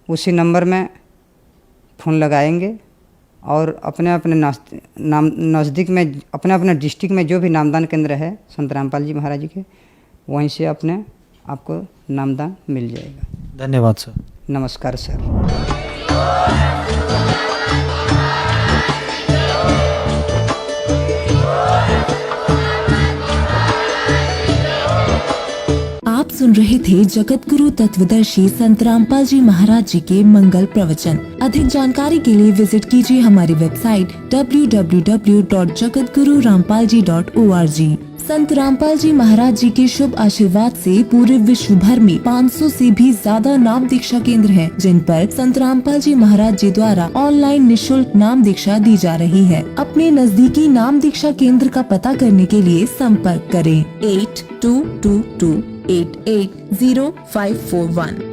उसी नंबर में फ़ोन लगाएंगे और अपने अपने नज़दीक में, अपने अपने डिस्ट्रिक्ट में जो भी नामदान केंद्र है संत रामपाल जी महाराज जी के, वहीं से अपने आपको नामदान मिल जाएगा। धन्यवाद सर। नमस्कार सर। आप सुन रहे थे जगत गुरु तत्वदर्शी संत रामपाल जी महाराज जी के मंगल प्रवचन। अधिक जानकारी के लिए विजिट कीजिए हमारी वेबसाइट www.jagatgururampalji.org। संत रामपाल जी महाराज जी के शुभ आशीर्वाद से पूरे विश्व भर में 500 से भी ज्यादा नाम दीक्षा केंद्र हैं, जिन पर संत रामपाल जी महाराज जी द्वारा ऑनलाइन निशुल्क नाम दीक्षा दी जा रही है। अपने नजदीकी नाम दीक्षा केंद्र का पता करने के लिए संपर्क करें 8222880541।